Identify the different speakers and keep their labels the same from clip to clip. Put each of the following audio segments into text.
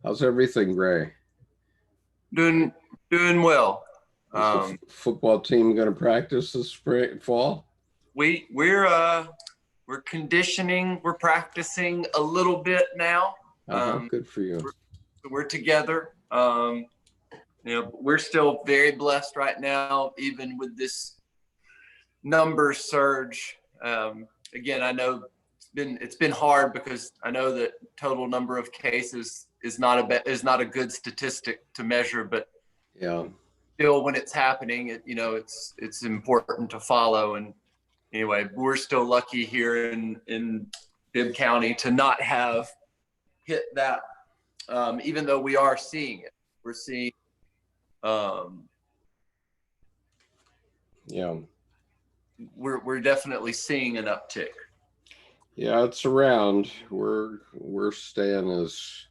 Speaker 1: How's everything, Gray?
Speaker 2: Doing doing well.
Speaker 1: Is the football team going to practice this spring, fall?
Speaker 2: We're conditioning. We're practicing a little bit now.
Speaker 1: Good for you.
Speaker 2: We're together. We're still very blessed right now, even with this number surge. Again, I know it's been hard because I know that total number of cases is not a good statistic to measure, but
Speaker 1: yeah,
Speaker 2: still when it's happening, it's important to follow. And anyway, we're still lucky here in Bibb County to not have hit that. Even though we are seeing it, we're seeing.
Speaker 1: Yeah,
Speaker 2: we're definitely seeing an uptick.
Speaker 1: Yeah, it's around. We're staying as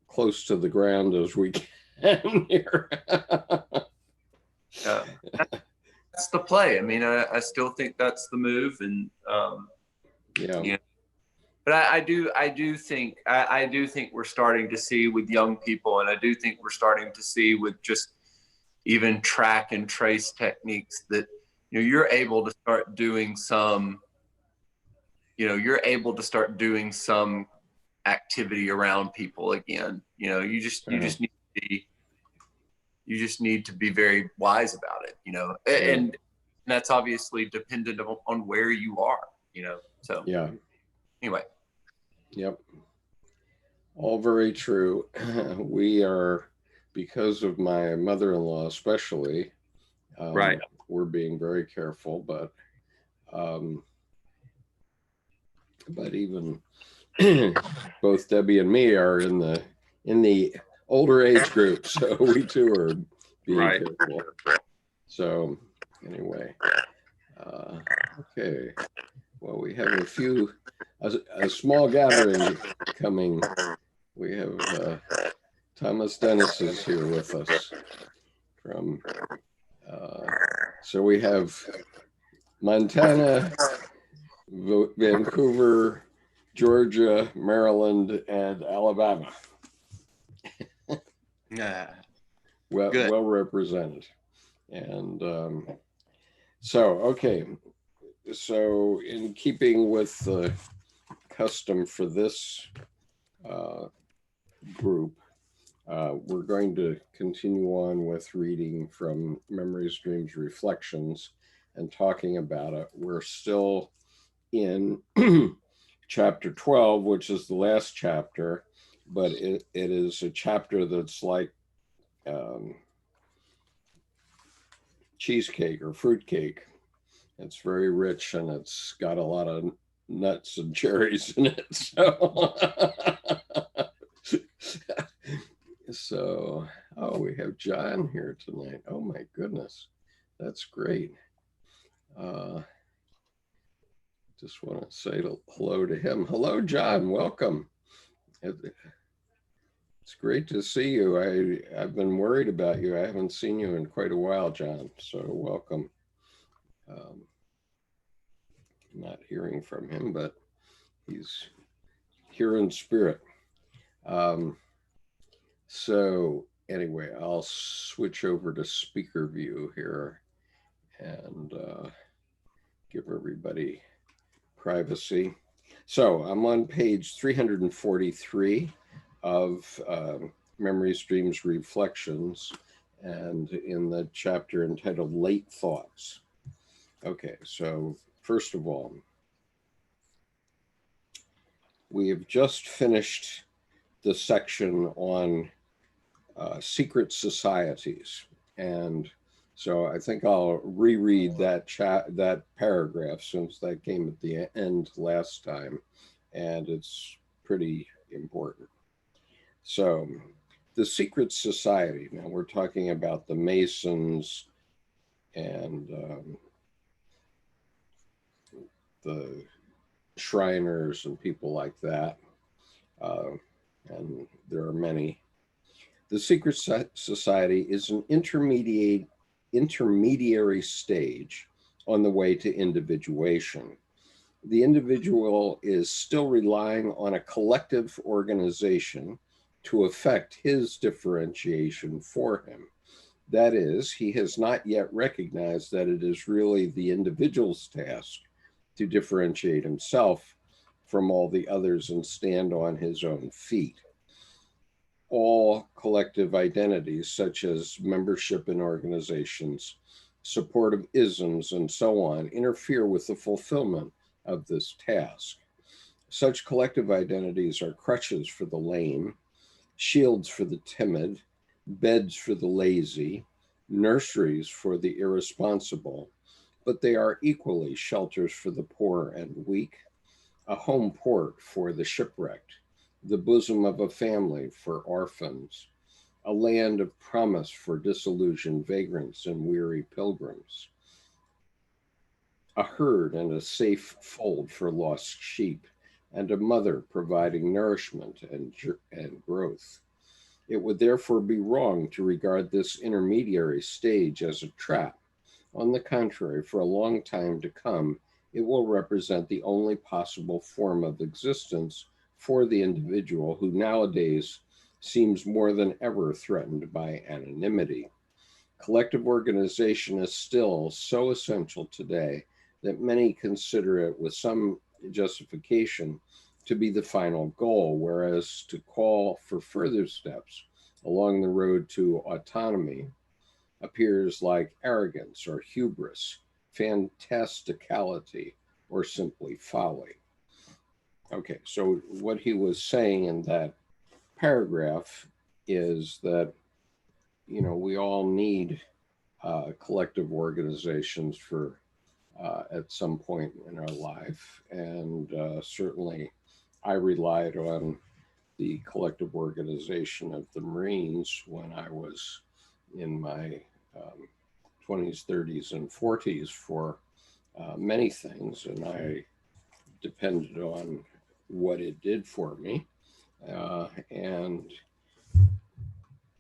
Speaker 1: close to the ground as we can here.
Speaker 2: That's the play. I mean, I still think that's the move, and
Speaker 1: yeah.
Speaker 2: But I do think we're starting to see with young people, and I do think we're starting to see with just even track and trace techniques that you're able to start doing some activity around people again. You just need to be very wise about it, and that's obviously dependent on where you are, so
Speaker 1: yeah.
Speaker 2: Anyway.
Speaker 1: Yep. All very true. We are, because of my mother-in-law especially,
Speaker 2: right.
Speaker 1: We're being very careful, but even both Debbie and me are in the older age group, so we too are being careful. So anyway, okay. Well, we have a small gathering coming. We have Thomas Dennis is here with us from. So we have Montana, Vancouver, Georgia, Maryland, and Alabama. Well represented. And okay. So in keeping with the custom for this group, we're going to continue on with reading from Memories, Dreams, Reflections and talking about it. We're still in chapter 12, which is the last chapter, but it is a chapter that's like cheesecake or fruitcake. It's very rich and it's got a lot of nuts and cherries in it. So, we have John here tonight. Oh my goodness, that's great. Just want to say hello to him. Hello, John. Welcome. It's great to see you. I've been worried about you. I haven't seen you in quite a while, John. So welcome. Not hearing from him, but he's here in spirit. So anyway, I'll switch over to speaker view here and give everybody privacy. So I'm on page 343 of Memories, Dreams, Reflections, and in the chapter entitled Late Thoughts. Okay, so first of all, we have just finished the section on secret societies, and so I think I'll reread that paragraph since that came at the end last time, and it's pretty important. So, the secret society. Now we're talking about the Masons and the Shriners and people like that, and there are many. The secret society is an intermediary stage on the way to individuation. The individual is still relying on a collective organization to effect his differentiation for him. That is, he has not yet recognized that it is really the individual's task to differentiate himself from all the others and stand on his own feet. All collective identities, such as membership in organizations, supportive isms, and so on, interfere with the fulfillment of this task. Such collective identities are crutches for the lame, shields for the timid, beds for the lazy, nurseries for the irresponsible, but they are equally shelters for the poor and weak, a home port for the shipwrecked, the bosom of a family for orphans, a land of promise for disillusioned vagrants and weary pilgrims, a herd and a safe fold for lost sheep, and a mother providing nourishment and growth. It would therefore be wrong to regard this intermediary stage as a trap. On the contrary, for a long time to come, it will represent the only possible form of existence for the individual who nowadays seems more than ever threatened by anonymity. Collective organization is still so essential today that many consider it with some justification to be the final goal, whereas to call for further steps along the road to autonomy appears like arrogance or hubris, fantasticality, or simply folly. Okay, so what he was saying in that paragraph is that, we all need collective organizations for at some point in our life. And certainly I relied on the collective organization of the Marines when I was in my 20s, 30s, and 40s for many things. And I depended on what it did for me. Uh, and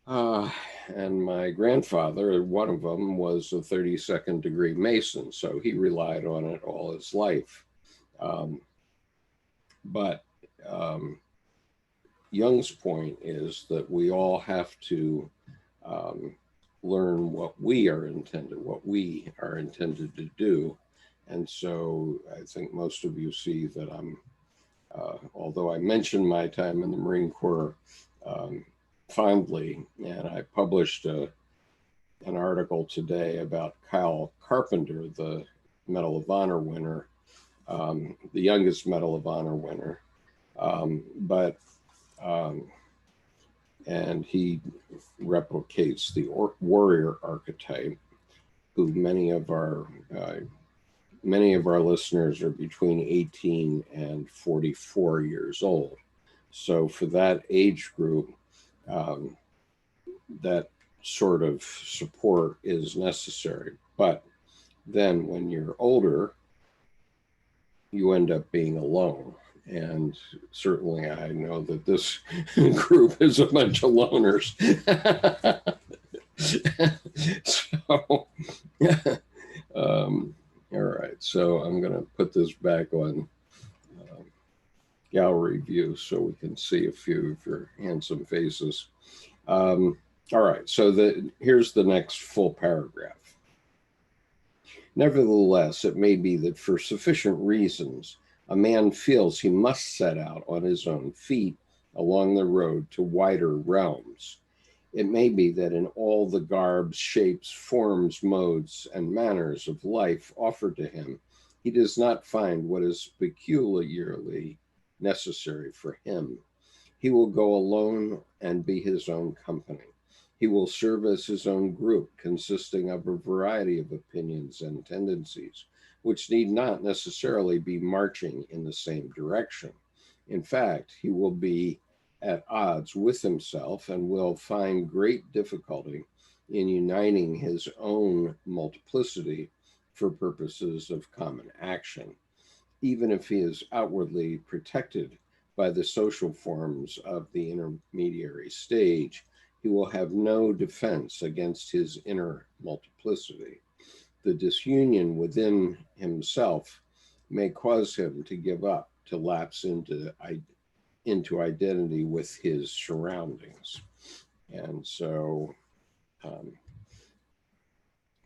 Speaker 1: uh, and my grandfather, one of them, was a 32nd degree Mason, so he relied on it all his life. Um, but um, Jung's point is that we all have to um, learn what we are intended to do. And so I think most of you see that although I mentioned my time in the Marine Corps um, fondly, and I published an article today about Kyle Carpenter, the Medal of Honor winner, the youngest Medal of Honor winner. But and he replicates the warrior archetype, who many of our listeners are between 18 and 44 years old. So for that age group, that sort of support is necessary. But then when you're older, you end up being alone. And certainly I know that this group is a bunch of loners. So, all right. So I'm going to put this back on gallery view so we can see a few of your handsome faces. All right. So here's the next full paragraph. Nevertheless, it may be that for sufficient reasons, a man feels he must set out on his own feet along the road to wider realms. It may be that in all the garbs, shapes, forms, modes, and manners of life offered to him, he does not find what is peculiarly necessary for him. He will go alone and be his own company. He will serve as his own group, consisting of a variety of opinions and tendencies, which need not necessarily be marching in the same direction. In fact, he will be at odds with himself and will find great difficulty in uniting his own multiplicity for purposes of common action, even if he is outwardly protected by the social forms of the intermediary stage. He will have no defense against his inner multiplicity. The disunion within himself may cause him to give up, to lapse into into identity with his surroundings. And so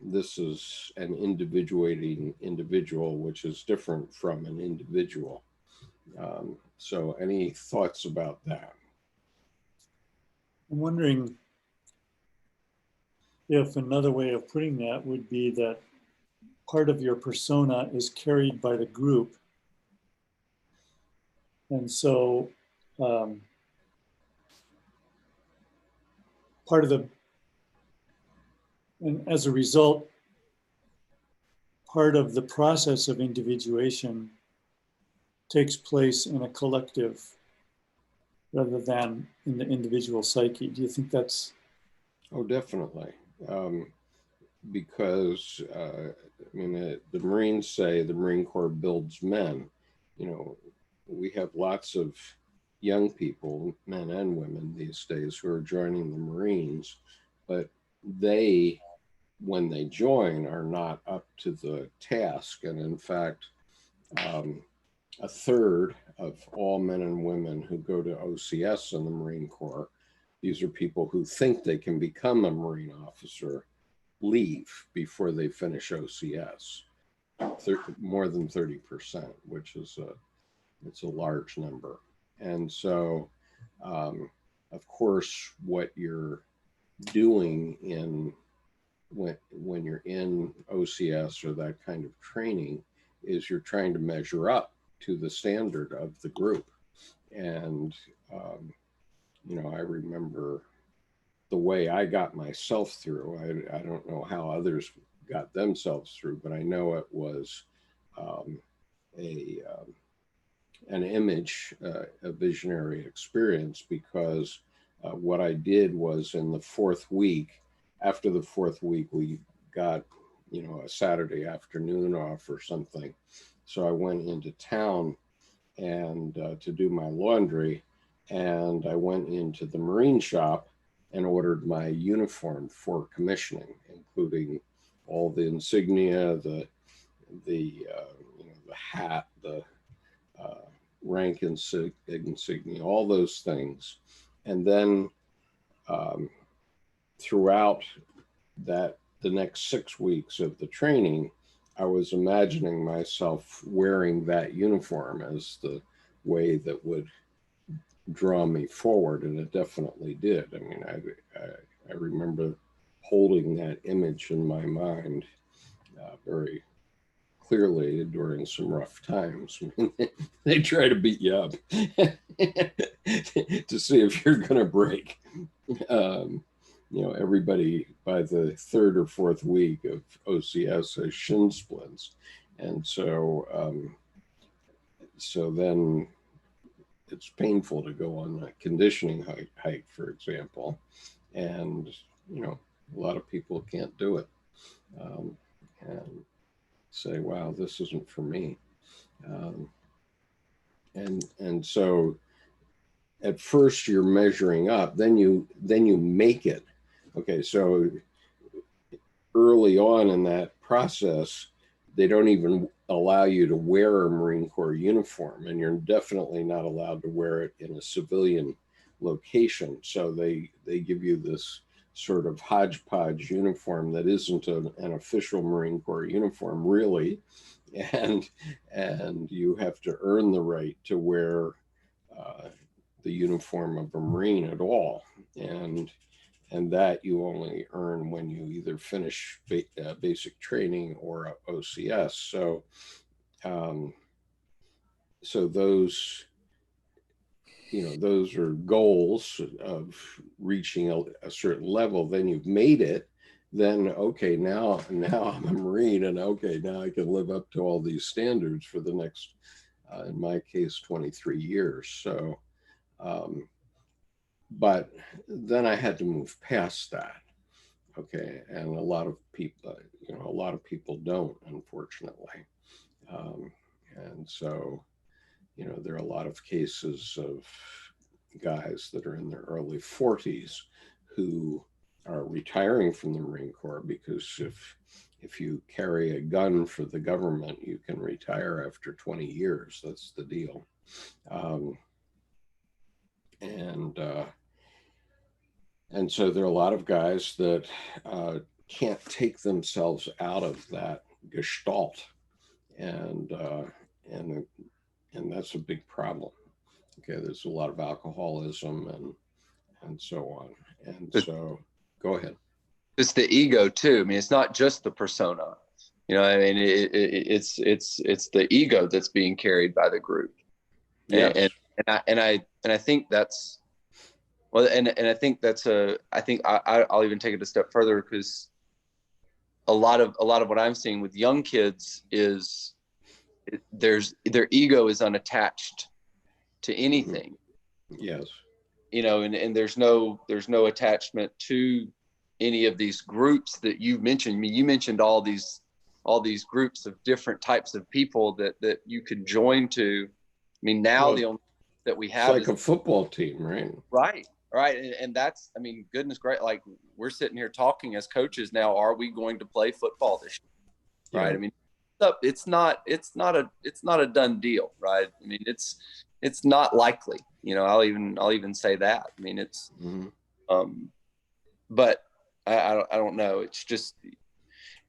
Speaker 1: this is an individuating individual, which is different from an individual. So any thoughts about that?
Speaker 3: I'm wondering if another way of putting that would be that part of your persona is carried by the group. And so part of the, and as a result, part of the process of individuation takes place in a collective rather than in the individual psyche. Do you think that's?
Speaker 1: Oh, definitely. Because, I mean, the Marines say the Marine Corps builds men. You know, we have lots of young people, men and women these days, who are joining the Marines, but they, when they join, are not up to the task. And in fact, a third of all men and women who go to OCS in the Marine Corps, these are people who think they can become a Marine officer, leave before they finish OCS. More than 30%, which is it's a large number. And so, of course, what you're doing when you're in OCS or that kind of training is you're trying to measure up to the standard of the group. And, you know, I remember the way I got myself through. I don't know how others got themselves through, but I know it was an image, a visionary experience, because what I did was in the fourth week, after the fourth week, we got, you know, a Saturday afternoon off or something. So I went into town and to do my laundry, and I went into the Marine shop and ordered my uniform for commissioning, including all the insignia, the you know, the hat, the rank insignia, all those things. And then throughout that, the next 6 weeks of the training, I was imagining myself wearing that uniform as the way that would draw me forward, and it definitely did. I mean, I remember holding that image in my mind very clearly during some rough times. They try to beat you up to see if you're going to break. You know, everybody by the third or fourth week of OCS has shin splints, and so so then it's painful to go on a conditioning hike, for example, and you know, a lot of people can't do it, and say, "Wow, this isn't for me," and so at first you're measuring up, then you make it. Okay, so early on in that process, they don't even allow you to wear a Marine Corps uniform, and you're definitely not allowed to wear it in a civilian location. So they give you this sort of hodgepodge uniform that isn't an official Marine Corps uniform, really, and you have to earn the right to wear the uniform of a Marine at all, and that you only earn when you either finish basic training or OCS. So, so those, you know, those are goals of reaching a certain level. Then you've made it. Then okay, now I'm a Marine, and okay, now I can live up to all these standards for the next, in my case, 23 years. So, but then I had to move past that. Okay, and a lot of people, you know, a lot of people don't, unfortunately, and so, you know, there are a lot of cases of guys that are in their early 40s who are retiring from the Marine Corps because if you carry a gun for the government, you can retire after 20 years. That's the deal. and so there are a lot of guys that can't take themselves out of that gestalt, and and and that's a big problem. Okay, there's a lot of alcoholism and so on, and so go ahead.
Speaker 2: It's the ego too. I mean, it's not just the persona. You know, I mean, it's the ego that's being carried by the group.
Speaker 1: Yes.
Speaker 2: And I think that's well, and I think that's I'll even take it a step further, because a lot of what I'm seeing with young kids is their ego is unattached to anything.
Speaker 1: Yes.
Speaker 2: You know, and there's no attachment to any of these groups that you mentioned. I mean, you mentioned all these groups of different types of people that you could join to. I mean, now the only that we have
Speaker 1: it's like a football team, right?
Speaker 2: Right. And that's, I mean, goodness great. Like, we're sitting here talking as coaches now, are we going to play football this year? Right. Yeah. I mean, it's not a done deal, right? I mean, it's not likely, you know, I'll even say that. I mean, it's, but I don't know. It's just,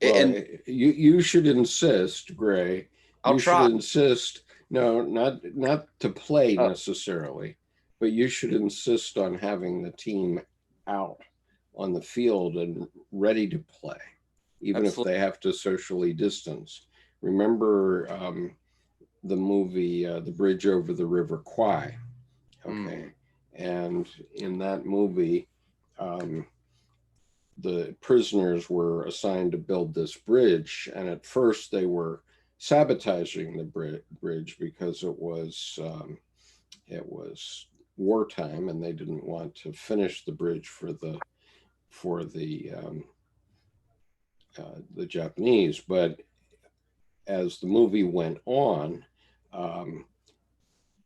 Speaker 1: well, you should insist, Gray.
Speaker 2: I'll try.
Speaker 1: Should insist. No, not to play necessarily, but you should insist on having the team out on the field and ready to play, even Absolutely. If they have to socially distance. Remember the movie The Bridge Over the River Kwai? Okay. And in that movie, the prisoners were assigned to build this bridge, and at first they were sabotaging the bridge because it was wartime, and they didn't want to finish the bridge for the Japanese. But as the movie went on,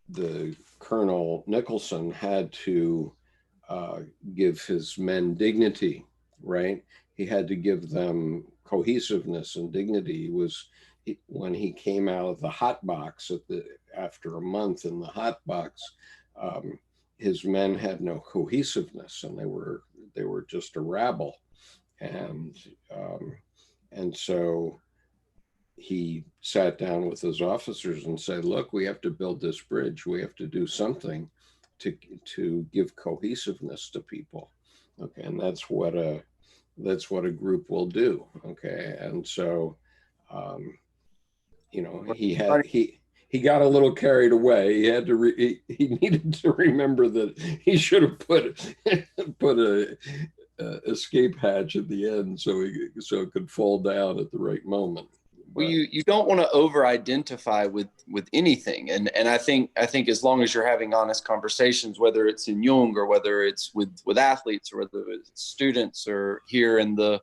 Speaker 1: the Colonel Nicholson had to give his men dignity, right? He had to give them cohesiveness and dignity. When he came out of the hot box after a month in the hot box, his men had no cohesiveness, and they were just a rabble, and so he sat down with his officers and said, "Look, we have to build this bridge. We have to do something to give cohesiveness to people." Okay, and that's what a group will do. Okay, and so you know, he got a little carried away. He had to he needed to remember that he should have put a escape hatch at the end so it could fall down at the right moment.
Speaker 2: Well, you don't want to over-identify with anything, and I think as long as you're having honest conversations, whether it's in Jung or whether it's with athletes or whether it's students or here in the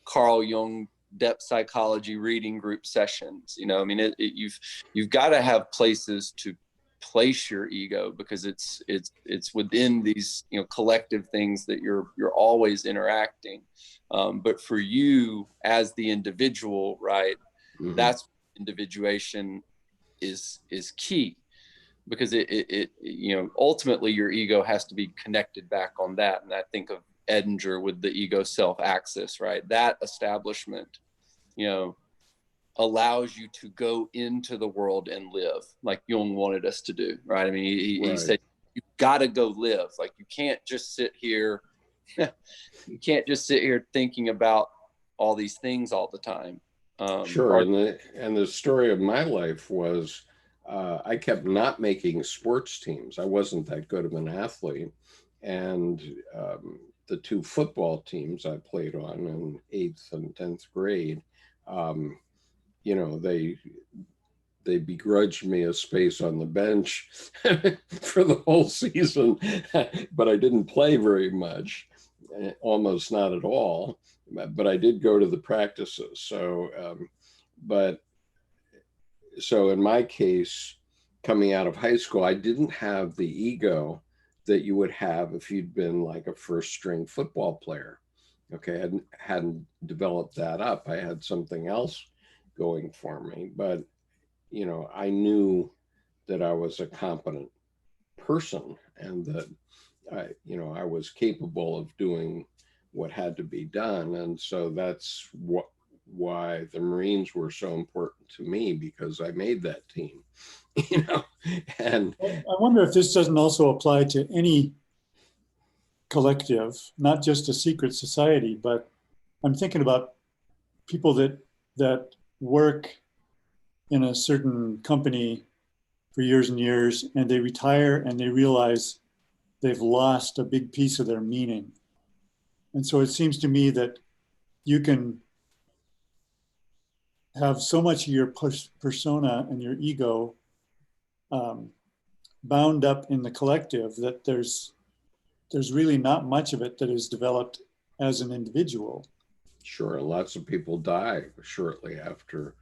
Speaker 2: Carl Jung depth psychology reading group sessions, you know, I mean, you've got to have places to place your ego, because it's within these, you know, collective things that you're always interacting. But for you as the individual, right? Mm-hmm. That's individuation is key, because it you know, ultimately your ego has to be connected back on that. And I think of Edinger with the ego self axis, right? That establishment, you know, allows you to go into the world and live like Jung wanted us to do, right? I mean, he said, you got to go live. Like, you can't just sit here. You can't just sit here thinking about all these things all the time.
Speaker 1: Sure. And the story of my life was I kept not making sports teams. I wasn't that good of an athlete. And the two football teams I played on in 8th and 10th grade, you know, they begrudged me a space on the bench for the whole season, but I didn't play very much, almost not at all. But I did go to the practices. So, so in my case, coming out of high school, I didn't have the ego that you would have if you'd been like a first string football player. Okay, I hadn't developed that up. I had something else going for me, but you know, I knew that I was a competent person, and that I was capable of doing what had to be done. And so that's why the Marines were so important to me, because I made that team, and
Speaker 3: I wonder if this doesn't also apply to any collective, not just a secret society, but I'm thinking about people that work in a certain company for years and years, and they retire and they realize they've lost a big piece of their meaning. And so it seems to me that you can have so much of your persona and your ego bound up in the collective that there's really not much of it that is developed as an individual.
Speaker 1: sure, lots of people die shortly after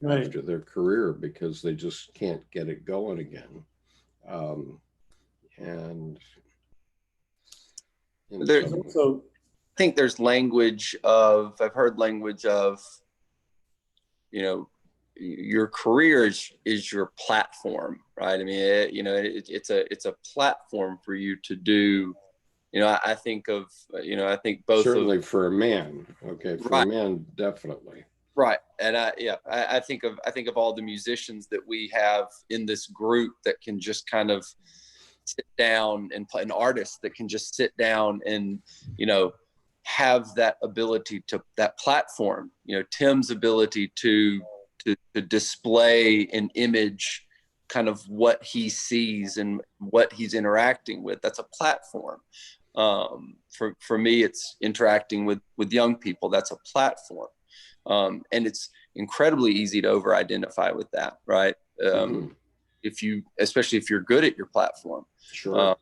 Speaker 3: Right.
Speaker 1: their career because they just can't get it going again. And
Speaker 2: There,
Speaker 3: So
Speaker 2: I think there's language of, I've heard language of, your career is your platform, right? I mean, it's a platform for you to do. I think of, I think both
Speaker 1: certainly
Speaker 2: of,
Speaker 1: for a man. Okay, for
Speaker 2: right,
Speaker 1: a man, definitely.
Speaker 2: right, and I think of all the musicians that we have in this group that can just kind of sit down and play, an artist that can just sit down and have that ability to, that platform. Tim's ability to display an image, kind of what he sees and what he's interacting with. That's a platform. For me, it's interacting with young people. That's a platform. And it's incredibly easy to over-identify with that, right? Especially if you're good at your platform.
Speaker 1: Sure.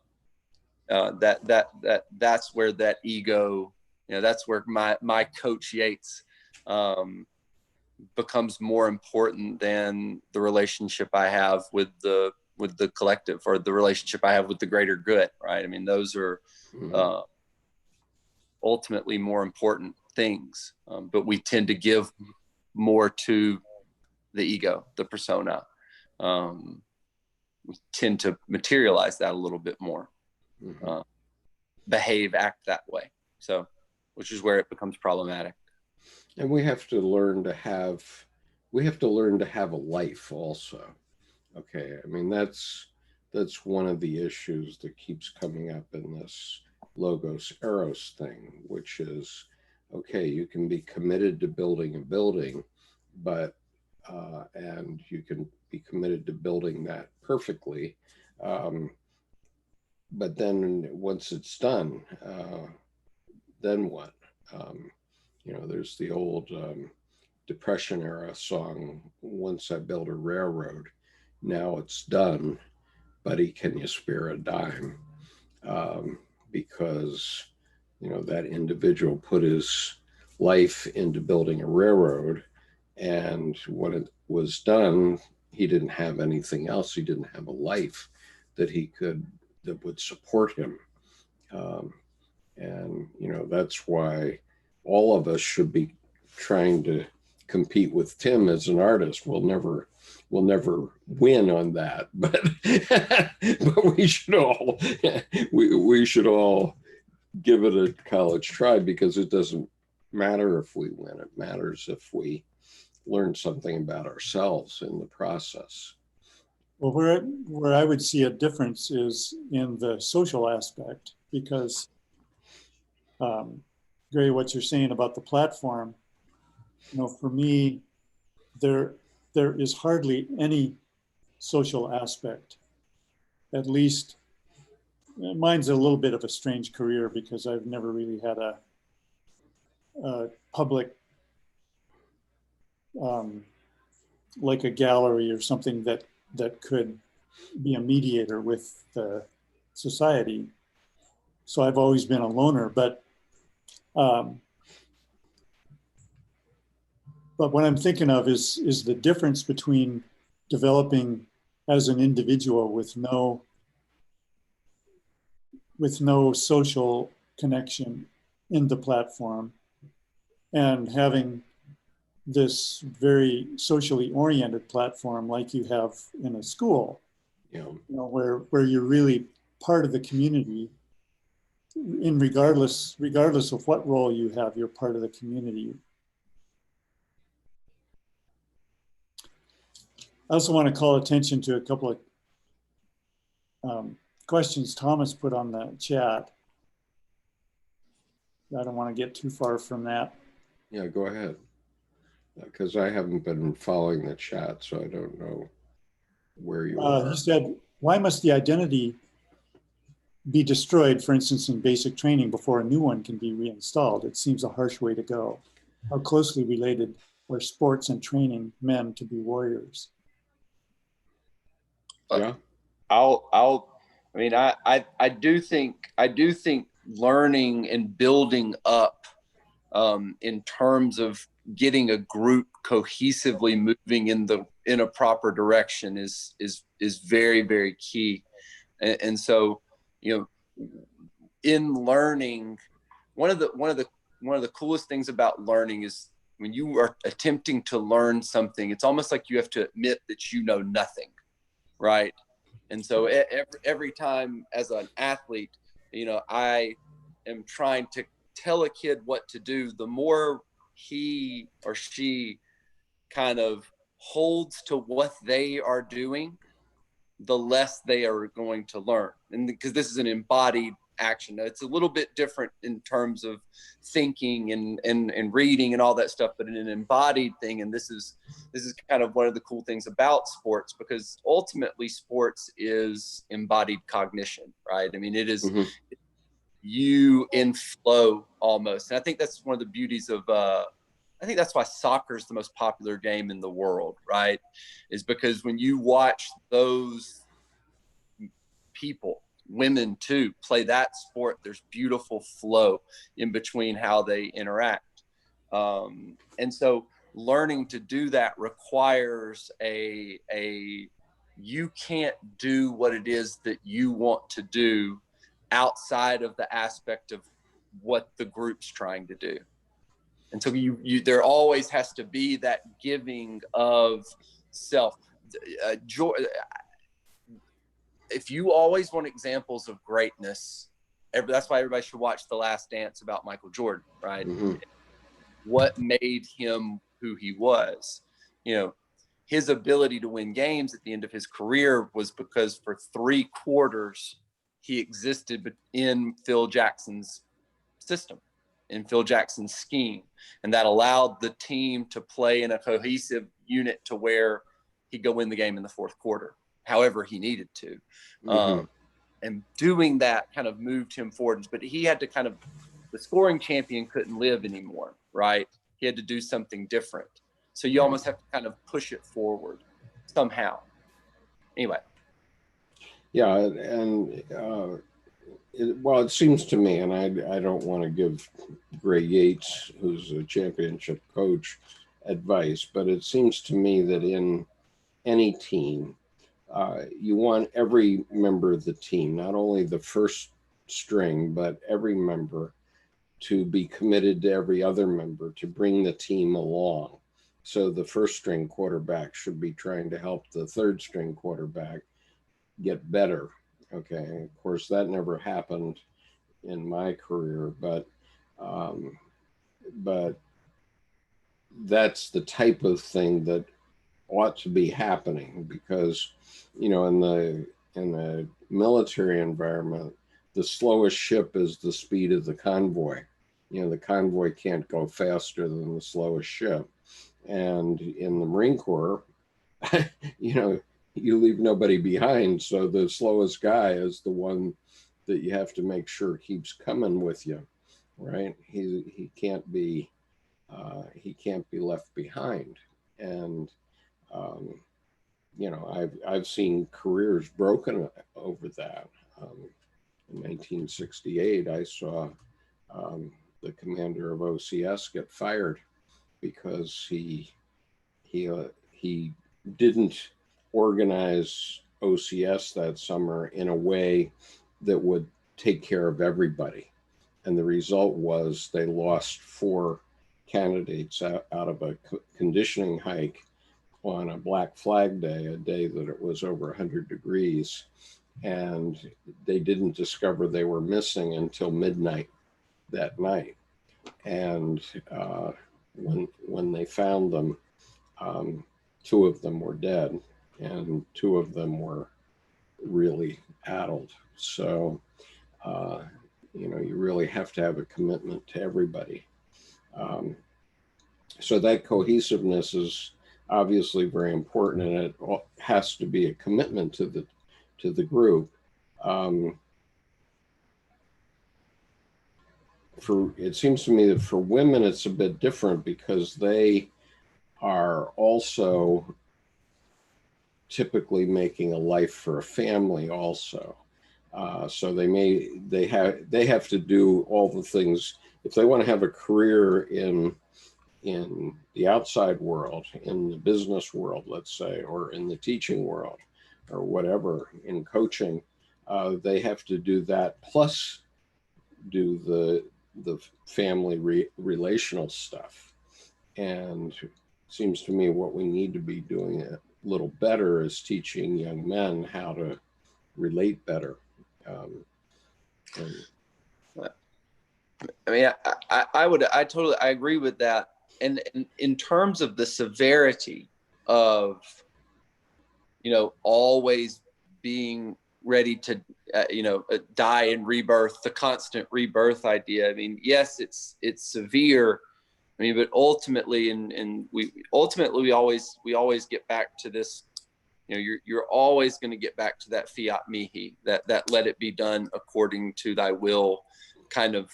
Speaker 2: That's where that ego, that's where my Coach Yates becomes more important than the relationship I have with the collective, or the relationship I have with the greater good, right? I mean, those are ultimately more important things, but we tend to give more to the ego, the persona. We tend to materialize that a little bit more, behave, act that way. So, which is where it becomes problematic.
Speaker 1: And we have to learn to have a life also. Okay, I mean, that's one of the issues that keeps coming up in this Logos Eros thing, which is, okay, you can be committed to building a building, but and you can be committed to building that perfectly, but then once it's done, then what? There's the old Depression era song, "Once I Built a Railroad, Now It's Done, Buddy, Can You Spare a Dime?" Because that individual put his life into building a railroad, and when it was done, he didn't have anything else. He didn't have a life that would support him. And that's why all of us should be trying to compete with Tim as an artist. We'll never win on that, but we should all we should all give it a college try, because it doesn't matter if we win. It matters if we learn something about ourselves in the process.
Speaker 3: Well, where I would see a difference is in the social aspect, because Gray, what you're saying about the platform, for me, there is hardly any social aspect. At least mine's a little bit of a strange career, because I've never really had a public, like a gallery or something that could be a mediator with the society. So I've always been a loner, but what I'm thinking of is the difference between developing as an individual with no social connection in the platform, and having this very socially oriented platform like you have in a school. where you're really part of the community, regardless of what role you have, you're part of the community. I also want to call attention to a couple of questions Thomas put on the chat. I don't want to get too far from that.
Speaker 1: Yeah, go ahead. Because I haven't been following the chat, so I don't know where you are.
Speaker 3: He said, why must the identity be destroyed, for instance, in basic training before a new one can be reinstalled? It seems a harsh way to go. How closely related are sports and training men to be warriors?
Speaker 1: Yeah.
Speaker 2: I do think learning and building up in terms of getting a group cohesively moving in a proper direction is very, very key. And so, in learning, one of the coolest things about learning is when you are attempting to learn something, it's almost like you have to admit that you know nothing, right? And so every time as an athlete, I am trying to tell a kid what to do, the more he or she kind of holds to what they are doing, the less they are going to learn. And because this is an embodied action, it's a little bit different in terms of thinking and reading and all that stuff, but in an embodied thing. And this is kind of one of the cool things about sports, because ultimately sports is embodied cognition, right? I mean, it is you in flow almost. And I think that's one of the beauties of I think that's why soccer is the most popular game in the world, right? Is because when you watch those people, women too, play that sport, there's beautiful flow in between how they interact. And so learning to do that requires you can't do what it is that you want to do outside of the aspect of what the group's trying to do. And so there always has to be that giving of self. If you always want examples of greatness, that's why everybody should watch The Last Dance about Michael Jordan, right? What made him who he was? His ability to win games at the end of his career was because for 3 quarters he existed in Phil Jackson's system, in Phil Jackson's scheme. And that allowed the team to play in a cohesive unit to where he'd go win the game in the 4th quarter, however he needed to. And doing that kind of moved him forward. But he had to the scoring champion couldn't live anymore, right? He had to do something different. So you almost have to kind of push it forward somehow. Anyway.
Speaker 1: Yeah, and it seems to me, and I don't want to give Gray Yates, who's a championship coach, advice, but it seems to me that in any team, you want every member of the team, not only the first string, but every member, to be committed to every other member to bring the team along. So the first string quarterback should be trying to help the third string quarterback get better. Okay, of course that never happened in my career, but that's the type of thing that ought to be happening, because in the military environment, the slowest ship is the speed of the convoy. The convoy can't go faster than the slowest ship. And in the Marine Corps, you leave nobody behind. So the slowest guy is the one that you have to make sure keeps coming with you, right? He can't be left behind. And I've seen careers broken over that. In 1968, I saw the commander of OCS get fired because he didn't organize OCS that summer in a way that would take care of everybody. And the result was they lost 4 candidates out of a conditioning hike on a Black Flag Day, a day that it was over 100 degrees, and they didn't discover they were missing until midnight that night. And when they found them, two of them were dead, and two of them were really addled. So, you really have to have a commitment to everybody. So that cohesiveness is obviously very important, and it has to be a commitment to the group. It seems to me that for women it's a bit different because they are also typically making a life for a family also. So they have to do all the things if they want to have a career in the outside world, in the business world, let's say, or in the teaching world, or whatever, in coaching. They have to do that plus do the family relational stuff. And it seems to me what we need to be doing a little better is teaching young men how to relate better.
Speaker 2: I mean, I agree with that. And in terms of the severity of, always being ready to, die and rebirth, the constant rebirth idea. I mean, yes, it's severe. I mean, but ultimately, we always get back to this. You're always going to get back to that fiat mihi, that let it be done according to thy will, kind of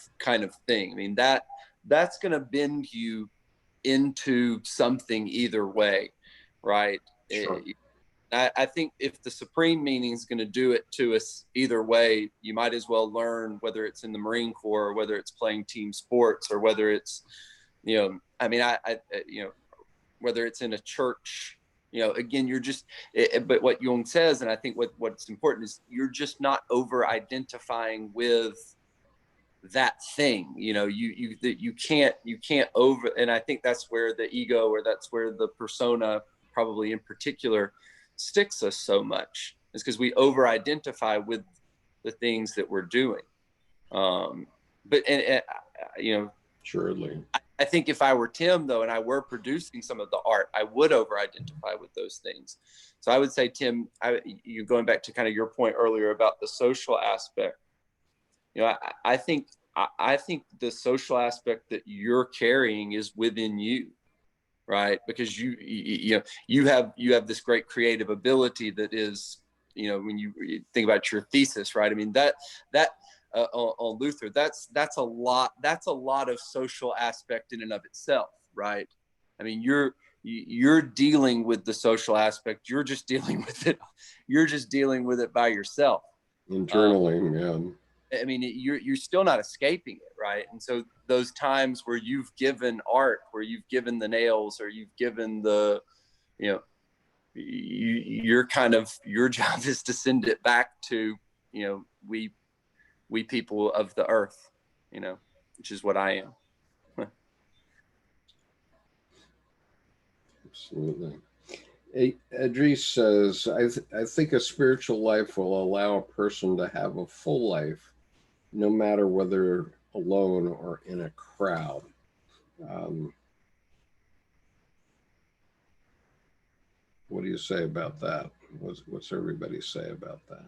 Speaker 2: thing. I mean, that's going to bend you into something either way, right?
Speaker 1: Sure.
Speaker 2: I think if the supreme meaning is going to do it to us either way, you might as well learn, whether it's in the Marine Corps, or whether it's playing team sports, or whether it's, whether it's in a church, again, you're just, but what Jung says, and I think what's important is you're just not over identifying with that thing. You can't over, and I think that's where the ego, or that's where the persona probably in particular sticks us so much, is because we over identify with the things that we're doing.
Speaker 1: Surely.
Speaker 2: I think if I were Tim, though, and I were producing some of the art, I would over identify with those things. So I would say, Tim, you going back to kind of your point earlier about the social aspect, I think the social aspect that you're carrying is within you, right? Because you have this great creative ability that is, when you think about your thesis, right? I mean, that on Luther, that's a lot of social aspect in and of itself, right? I mean, you're dealing with the social aspect. You're just dealing with it. You're just dealing with it by yourself
Speaker 1: Internally. Yeah.
Speaker 2: I mean, you're still not escaping it, right? And so those times where you've given art, where you've given the nails, or you've given the, you're kind of, your job is to send it back to, we people of the earth, which is what I am.
Speaker 1: Absolutely. Idris says, I think a spiritual life will allow a person to have a full life, no matter whether alone or in a crowd. What do you say about that? What's everybody say about that?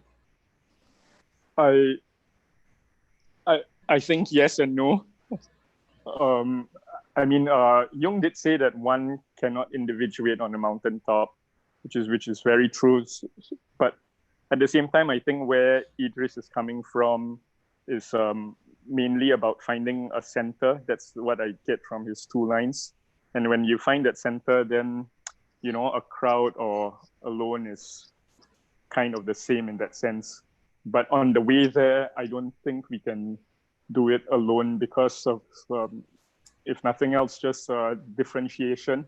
Speaker 4: I think yes and no. Jung did say that one cannot individuate on a mountaintop, which is very true. But at the same time, I think where Idris is coming from is mainly about finding a center. That's what I get from his two lines. And when you find that center, then, a crowd or alone is kind of the same in that sense. But on the way there, I don't think we can do it alone because of, if nothing else, just differentiation.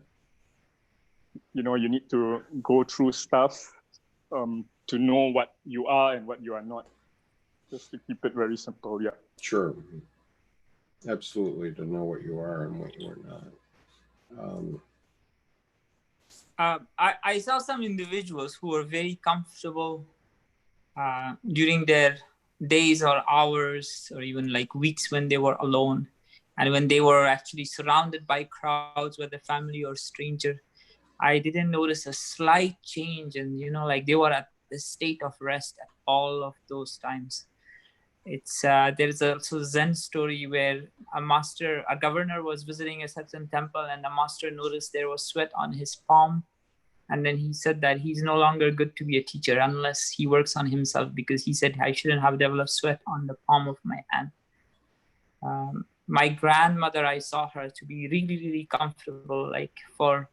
Speaker 4: You need to go through stuff to know what you are and what you are not. Just to keep it very simple, yeah.
Speaker 1: Sure. Absolutely, to know what you are and what you are not.
Speaker 5: I saw some individuals who were very comfortable during their days or hours or even like weeks when they were alone, and when they were actually surrounded by crowds, whether family or stranger. I didn't notice a slight change, and like they were at the state of rest at all of those times. It's there's also Zen story where a governor was visiting a certain temple, and the master noticed there was sweat on his palm, and then he said that he's no longer good to be a teacher unless he works on himself, because he said I shouldn't have developed sweat on the palm of my hand. My grandmother, I saw her to be really, really comfortable. Like for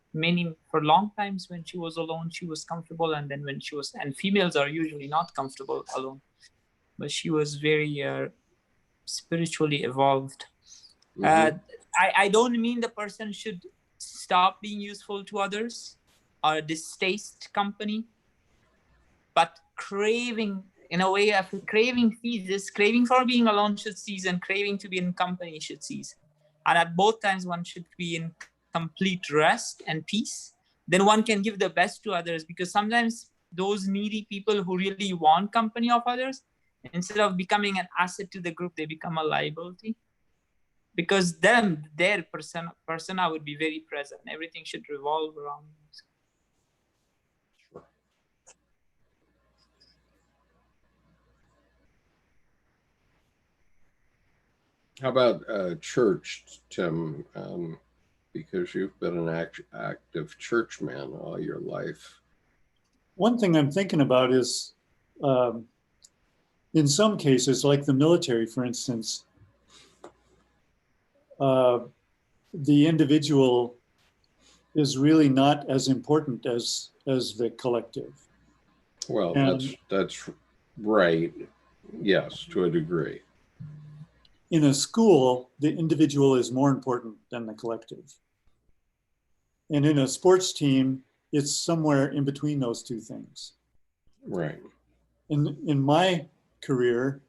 Speaker 5: long times when she was alone, she was comfortable. And then and females are usually not comfortable alone, but she was very spiritually evolved.
Speaker 1: Mhm.
Speaker 5: I don't mean the person should stop being useful to others or distaste company, but craving, in a way of craving ceases, craving for being alone should cease, and craving to be in company should cease. And at both times, one should be in complete rest and peace. Then one can give the best to others, because sometimes those needy people who really want company of others, instead of becoming an asset to the group, they become a liability. Because their persona would be very present. Everything should revolve around them.
Speaker 1: Sure. How about church, Tim? Because you've been an active churchman all your life.
Speaker 3: One thing I'm thinking about is, in some cases, like the military, for instance, the individual is really not as important as the collective.
Speaker 1: Well,
Speaker 3: And
Speaker 1: that's right. Yes, to a degree.
Speaker 3: in a school, the individual is more important than the collective. And in a sports team, it's somewhere in between those two things.
Speaker 1: Right.
Speaker 3: In my career,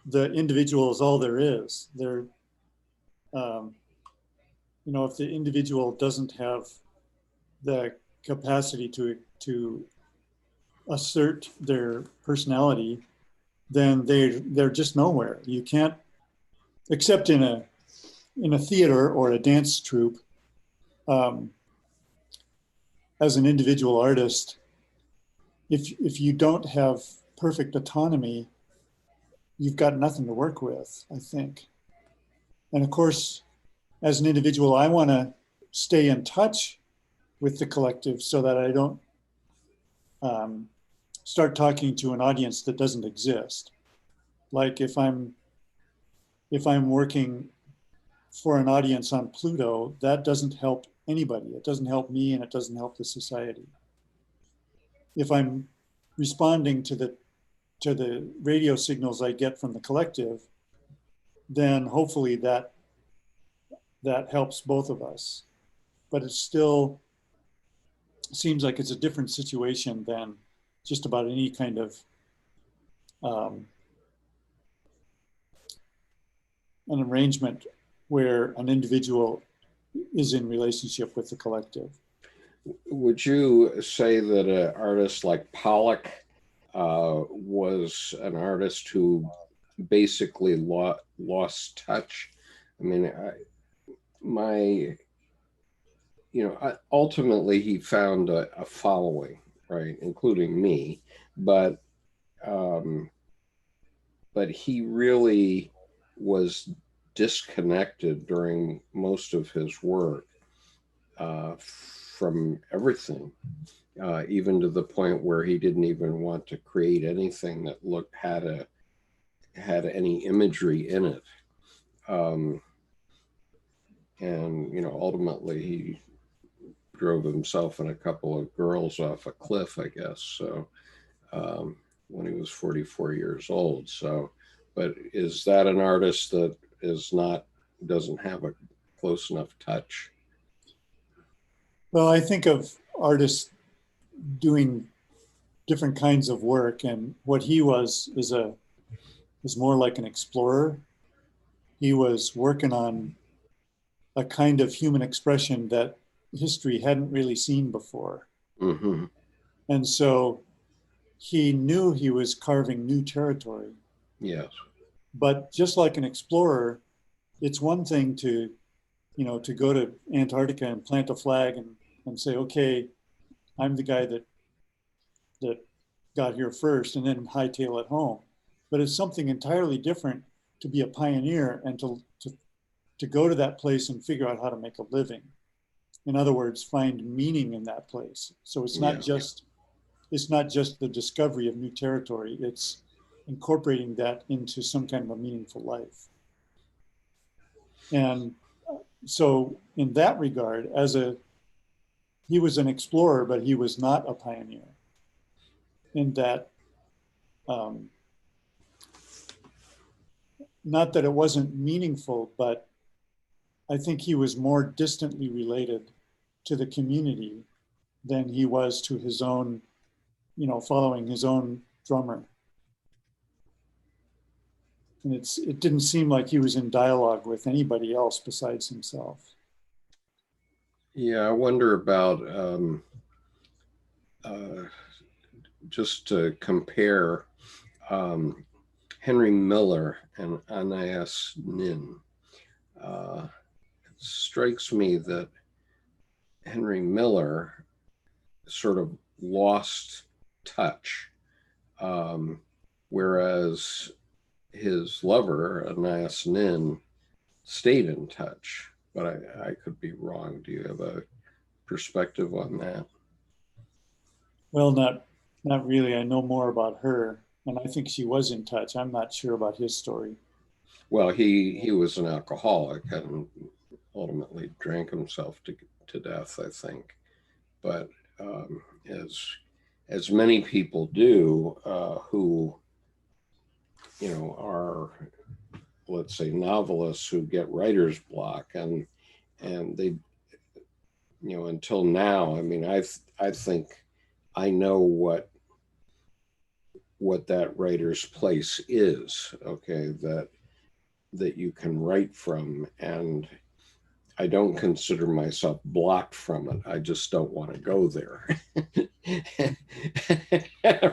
Speaker 3: the individual is all there is. If the individual doesn't have the capacity to assert their personality, then they're just nowhere. You can't, except in a theater or a dance troupe. As an individual artist, if you don't have perfect autonomy, you've got nothing to work with, I think. And of course, as an individual, I want to stay in touch with the collective so that I don't start talking to an audience that doesn't exist. Like if I'm working for an audience on Pluto, that doesn't help anybody. It doesn't help me, and it doesn't help the society. If I'm responding to the radio signals I get from the collective, then hopefully that helps both of us. But it still seems like it's a different situation than just about any kind of an arrangement where an individual is in relationship with the collective.
Speaker 1: Would you say that an artist like Pollock was an artist who basically lost touch? I mean, ultimately he found a following, right, including me, but he really was disconnected during most of his work from everything, even to the point where he didn't even want to create anything that had any imagery in it. And ultimately he drove himself and a couple of girls off a cliff, I guess. So when he was 44 years old. So, but is that an artist that doesn't have a close enough touch?
Speaker 3: Well, I think of artists doing different kinds of work, and what he was is more like an explorer. He was working on a kind of human expression that history hadn't really seen before.
Speaker 1: Mm-hmm.
Speaker 3: And so he knew he was carving new territory.
Speaker 1: Yes.
Speaker 3: But just like an explorer, it's one thing to, to go to Antarctica and plant a flag and say, okay, I'm the guy that got here first, and then hightail it home. But it's something entirely different to be a pioneer and to go to that place and figure out how to make a living. In other words, find meaning in that place. So it's not just the discovery of new territory, it's incorporating that into some kind of a meaningful life. And so in that regard, he was an explorer, but he was not a pioneer in that, not that it wasn't meaningful, but I think he was more distantly related to the community than he was to his own, following his own drummer. And it didn't seem like he was in dialogue with anybody else besides himself.
Speaker 1: Yeah, I wonder about just to compare Henry Miller and Anais Nin. It strikes me that Henry Miller sort of lost touch, whereas his lover, Anais Nin, stayed in touch. But I could be wrong. Do you have a perspective on that?
Speaker 3: Well, not really. I know more about her, and I think she was in touch. I'm not sure about his story.
Speaker 1: Well, he was an alcoholic and ultimately drank himself to death, I think. But as many people do who, are, let's say, novelists who get writer's block, and they, until now, I mean, I think I know what that writer's place is, okay, that you can write from, and I don't consider myself blocked from it. I just don't want to go there.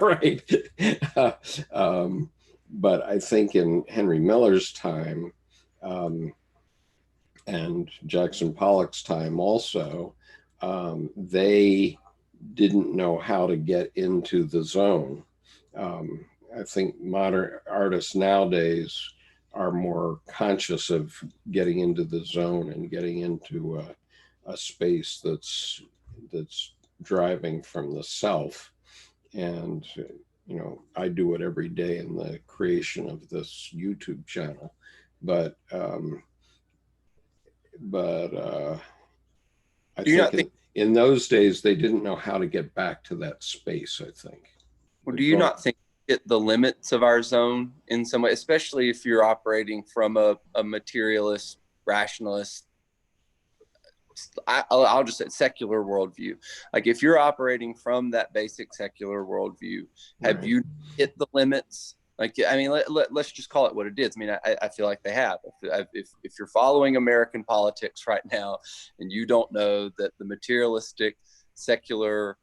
Speaker 1: Right. But I think in Henry Miller's time, and Jackson Pollock's time also, they didn't know how to get into the zone. I think modern artists nowadays are more conscious of getting into the zone and getting into a space that's driving from the self. And I do it every day in the creation of this YouTube channel, but I think in those days they didn't know how to get back to that space, I think.
Speaker 2: Well, do you not think hit the limits of our zone in some way, especially if you're operating from a materialist, rationalist, I'll just say secular worldview? Like if you're operating from that basic secular worldview, have you hit the limits? Like, I mean, let's just call it what it is. I mean, I feel like they have. If you're following American politics right now and you don't know that the materialistic, secular,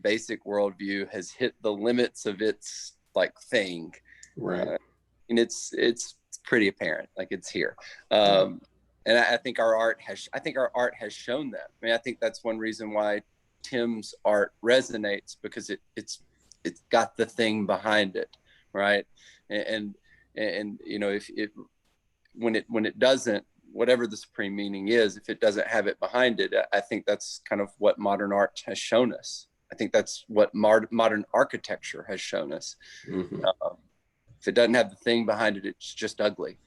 Speaker 2: basic worldview has hit the limits of its like thing,
Speaker 1: right?
Speaker 2: And it's pretty apparent, like it's here. And I think our art has shown that. I mean, I think that's one reason why Tim's art resonates, because it's got the thing behind it, right? And if when it doesn't, whatever the supreme meaning is, if it doesn't have it behind it, I think that's kind of what modern art has shown us. I think that's what modern architecture has shown us.
Speaker 1: Mm-hmm.
Speaker 2: If it doesn't have the thing behind it, it's just ugly,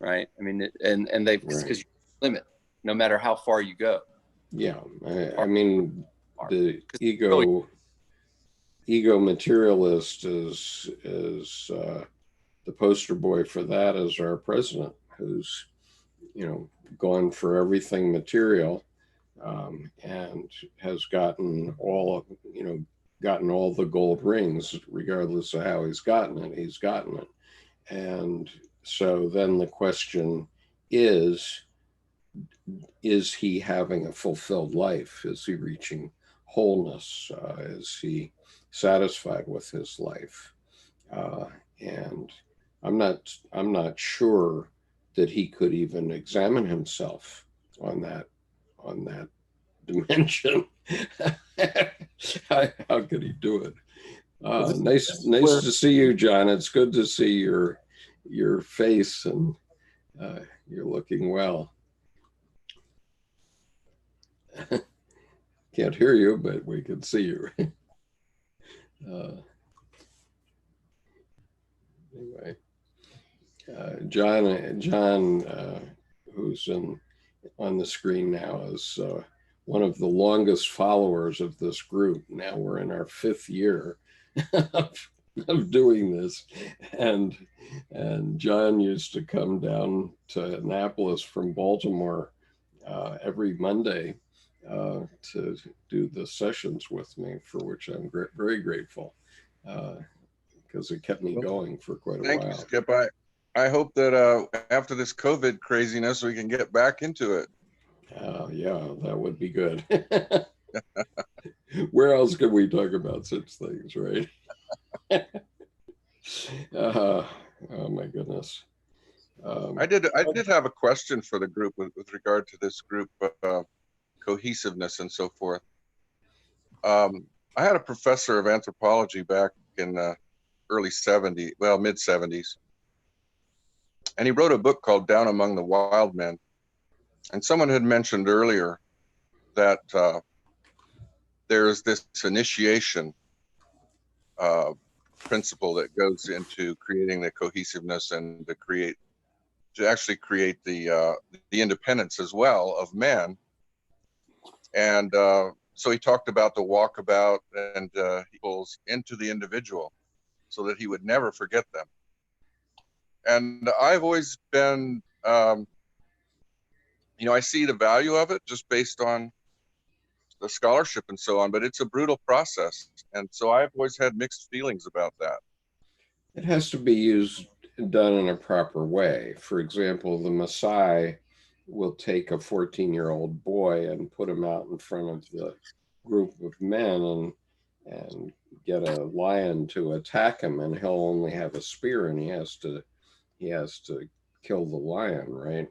Speaker 2: right? I mean, and they've, because you limit no matter how far you go.
Speaker 1: Yeah, I mean, the ego materialist is the poster boy for that is our president, who's gone for everything material, and has gotten all the gold rings, regardless of how he's gotten it. And so then the question is, is he having a fulfilled life? Is he reaching wholeness? Is he satisfied with his life? And I'm not sure that he could even examine himself on that dimension. How could he do it? Nice to see you, John. It's good to see your face, and you're looking well. Can't hear you, but we can see you. Anyway, John, who's on the screen now, is one of the longest followers of this group. Now we're in our 5th year of doing this, and John used to come down to Annapolis from Baltimore every Monday to do the sessions with me, for which I'm very grateful, because it kept me going for quite a while.
Speaker 6: Thank you, Skip. I hope that after this COVID craziness, we can get back into it.
Speaker 1: Yeah, that would be good. Where else can we talk about such things, right? Oh my goodness.
Speaker 6: I did have a question for the group with regard to this group cohesiveness and so forth. I had a professor of anthropology back in early 70s, well, mid 70s, and he wrote a book called Down Among the Wild Men. And someone had mentioned earlier that there's this initiation principle that goes into creating the cohesiveness and to actually create the independence as well of man. And so he talked about the walkabout and equals into the individual, so that he would never forget them. And I've always been, I see the value of it just based on the scholarship and so on, but it's a brutal process. And so I've always had mixed feelings about that.
Speaker 1: It has to be done in a proper way. For example, the Maasai will take a 14-year-old boy and put him out in front of the group of men and get a lion to attack him, and he'll only have a spear, and he has to kill the lion, right?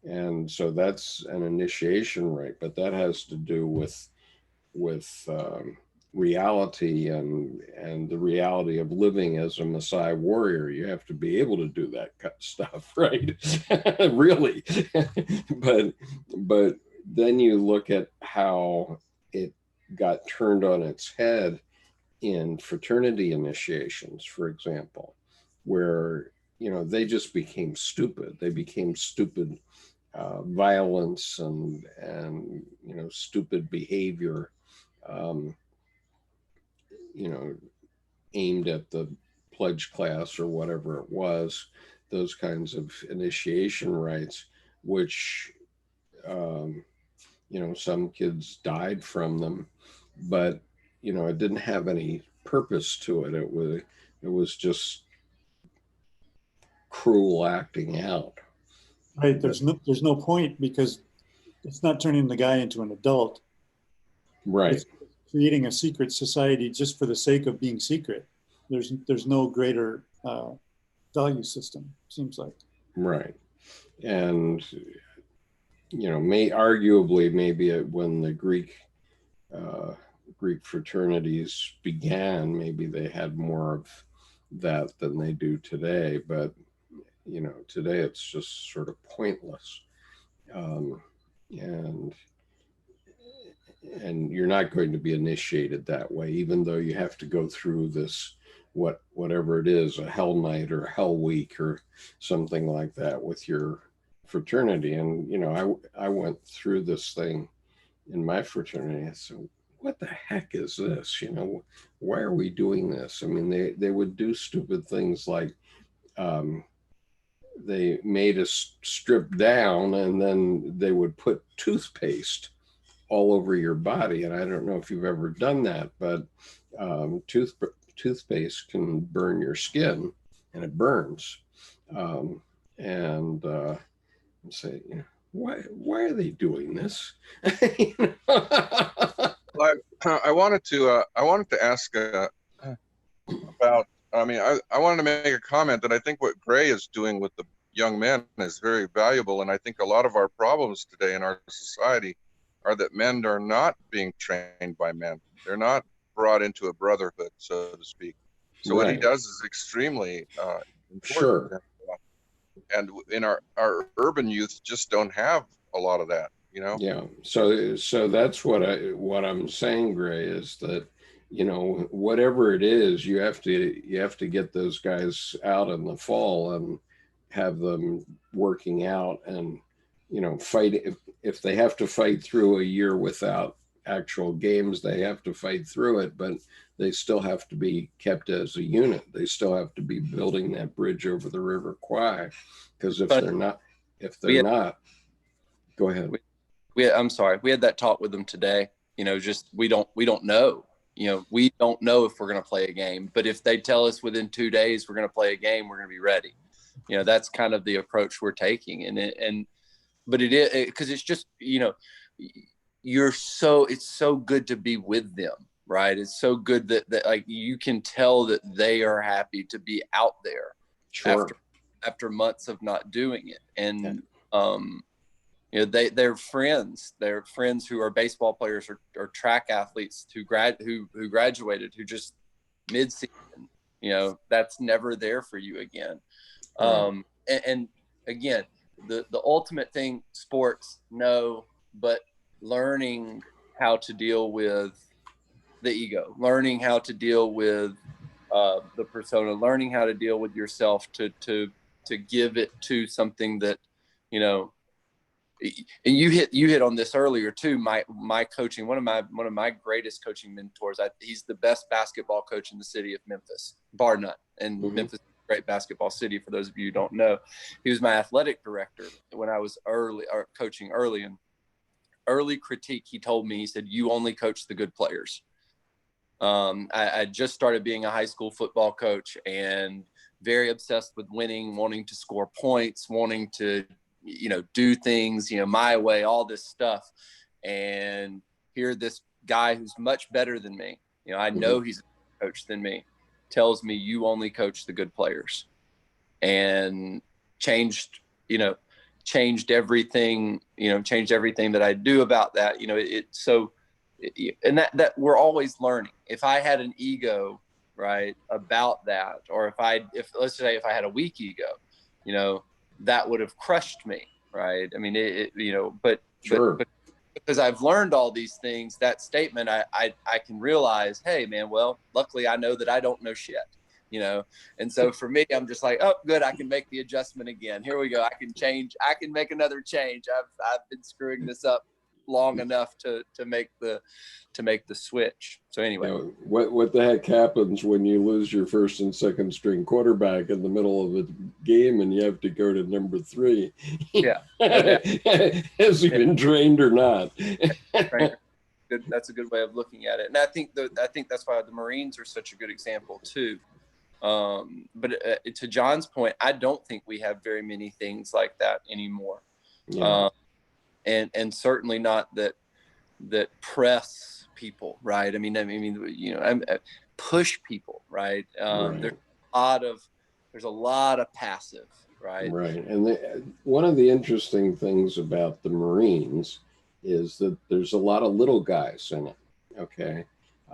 Speaker 1: And so that's an initiation rite, but that has to do with reality and the reality of living as a Maasai warrior. You have to be able to do that kind of stuff, right? Really. but then you look at how it got turned on its head in fraternity initiations, for example, where they just became stupid. They became stupid violence and stupid behavior, aimed at the pledge class or whatever it was. Those kinds of initiation rites, which some kids died from them, but it didn't have any purpose to it. It was just cruel acting out.
Speaker 3: Right. There's no point, because it's not turning the guy into an adult.
Speaker 1: Right.
Speaker 3: It's creating a secret society just for the sake of being secret. There's no greater value system, seems like.
Speaker 1: Right. And arguably maybe when the Greek fraternities began, maybe they had more of that than they do today. But today it's just sort of pointless, and you're not going to be initiated that way, even though you have to go through this whatever it is, a hell night or hell week or something like that with your fraternity. And I went through this thing in my fraternity. I said, what the heck is this? Why are we doing this? I mean, they would do stupid things like they made us strip down, and then they would put toothpaste all over your body. And I don't know if you've ever done that, but toothpaste can burn your skin, and it burns. And say, why are they doing this?
Speaker 6: Well, I wanted to ask about. I mean, I wanted to make a comment that I think what Gray is doing with the young men is very valuable, and I think a lot of our problems today in our society are that men are not being trained by men. They're not brought into a brotherhood, so to speak. So what he
Speaker 1: Right.
Speaker 6: does is extremely important.
Speaker 1: Sure.
Speaker 6: And in our urban youth just don't have a lot of that, you know?
Speaker 1: Yeah. So that's what I'm saying, Gray, is that, you know, whatever it is, you have to get those guys out in the fall and have them working out and, you know, fight. If they have to fight through a year without actual games, they have to fight through it, but they still have to be kept as a unit. They still have to be building that bridge over the River Kwai, because
Speaker 2: But
Speaker 1: if
Speaker 2: we
Speaker 1: they're
Speaker 2: had,
Speaker 1: not, go ahead.
Speaker 2: I'm sorry, we had that talk with them today. You know, just we don't know. You know, we don't know if we're going to play a game, but if they tell us within 2 days we're going to play a game, we're going to be ready. You know, that's kind of the approach we're taking, but it is because it's just, you know, it's so good to be with them, right? It's so good that like you can tell that they are happy to be out there
Speaker 1: Sure.
Speaker 2: after months of not doing it. And
Speaker 1: Yeah.
Speaker 2: you know, they're friends who are baseball players or track athletes who graduated, who just mid-season, you know, that's never there for you again.
Speaker 1: Right.
Speaker 2: And again, the ultimate thing, sports, no, but learning how to deal with the ego, learning how to deal with the persona, learning how to deal with yourself to give it to something that, you know. And you hit on this earlier too. My coaching, one of my greatest coaching mentors. He's the best basketball coach in the city of Memphis, bar none. And
Speaker 1: Mhm.
Speaker 2: Memphis is a great basketball city. For those of you who don't know, he was my athletic director when I was coaching early. And early critique, he told me, he said, "You only coach the good players." I just started being a high school football coach and very obsessed with winning, wanting to score points, wanting to, you know, do things, you know, my way, all this stuff. And here this guy who's much better than me, you know, I know he's a better coach than me, tells me you only coach the good players, and changed, you know, changed everything that I do about that. You know, and that we're always learning. If I had an ego, right, about that, or if let's say if I had a weak ego, you know, that would have crushed me, right? I mean, you know, but
Speaker 1: Sure.
Speaker 2: because I've learned all these things, that statement, I can realize, hey man, well, luckily I know that I don't know shit, you know. And so for me, I'm just like, oh good, I can make the adjustment again. Here we go. I can change, I can make another change. I've been screwing this up long enough to make the switch. So
Speaker 1: You
Speaker 2: anyway.
Speaker 1: know, what the heck happens when you lose your first and second string quarterback in the middle of a game and you have to go to number 3?
Speaker 2: Yeah. No doubt.
Speaker 1: Has he been trained or not?
Speaker 2: Right. That's a good way of looking at it. And I think that's why the Marines are such a good example too. But to John's point, I don't think we have very many things like that anymore.
Speaker 1: Yeah.
Speaker 2: And certainly not that press people, right? I mean, you know, push people, right?
Speaker 1: Right.
Speaker 2: There's a lot of passive, right?
Speaker 1: Right. And one of the interesting things about the Marines is that there's a lot of little guys in it. Okay.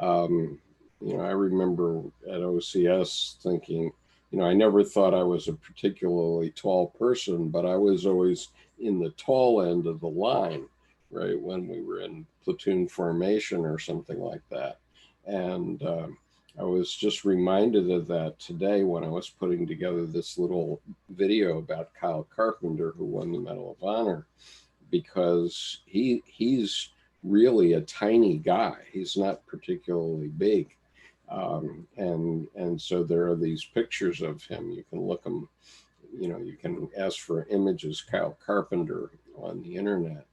Speaker 1: You know, I remember at OCS thinking, you know, I never thought I was a particularly tall person, but I was always in the tall end of the line, right? When we were in platoon formation or something like that. And I was just reminded of that today when I was putting together this little video about Kyle Carpenter, who won the Medal of Honor, because he's really a tiny guy. He's not particularly big. And so there are these pictures of him. You can look them, you know, you can ask for images Kyle Carpenter on the internet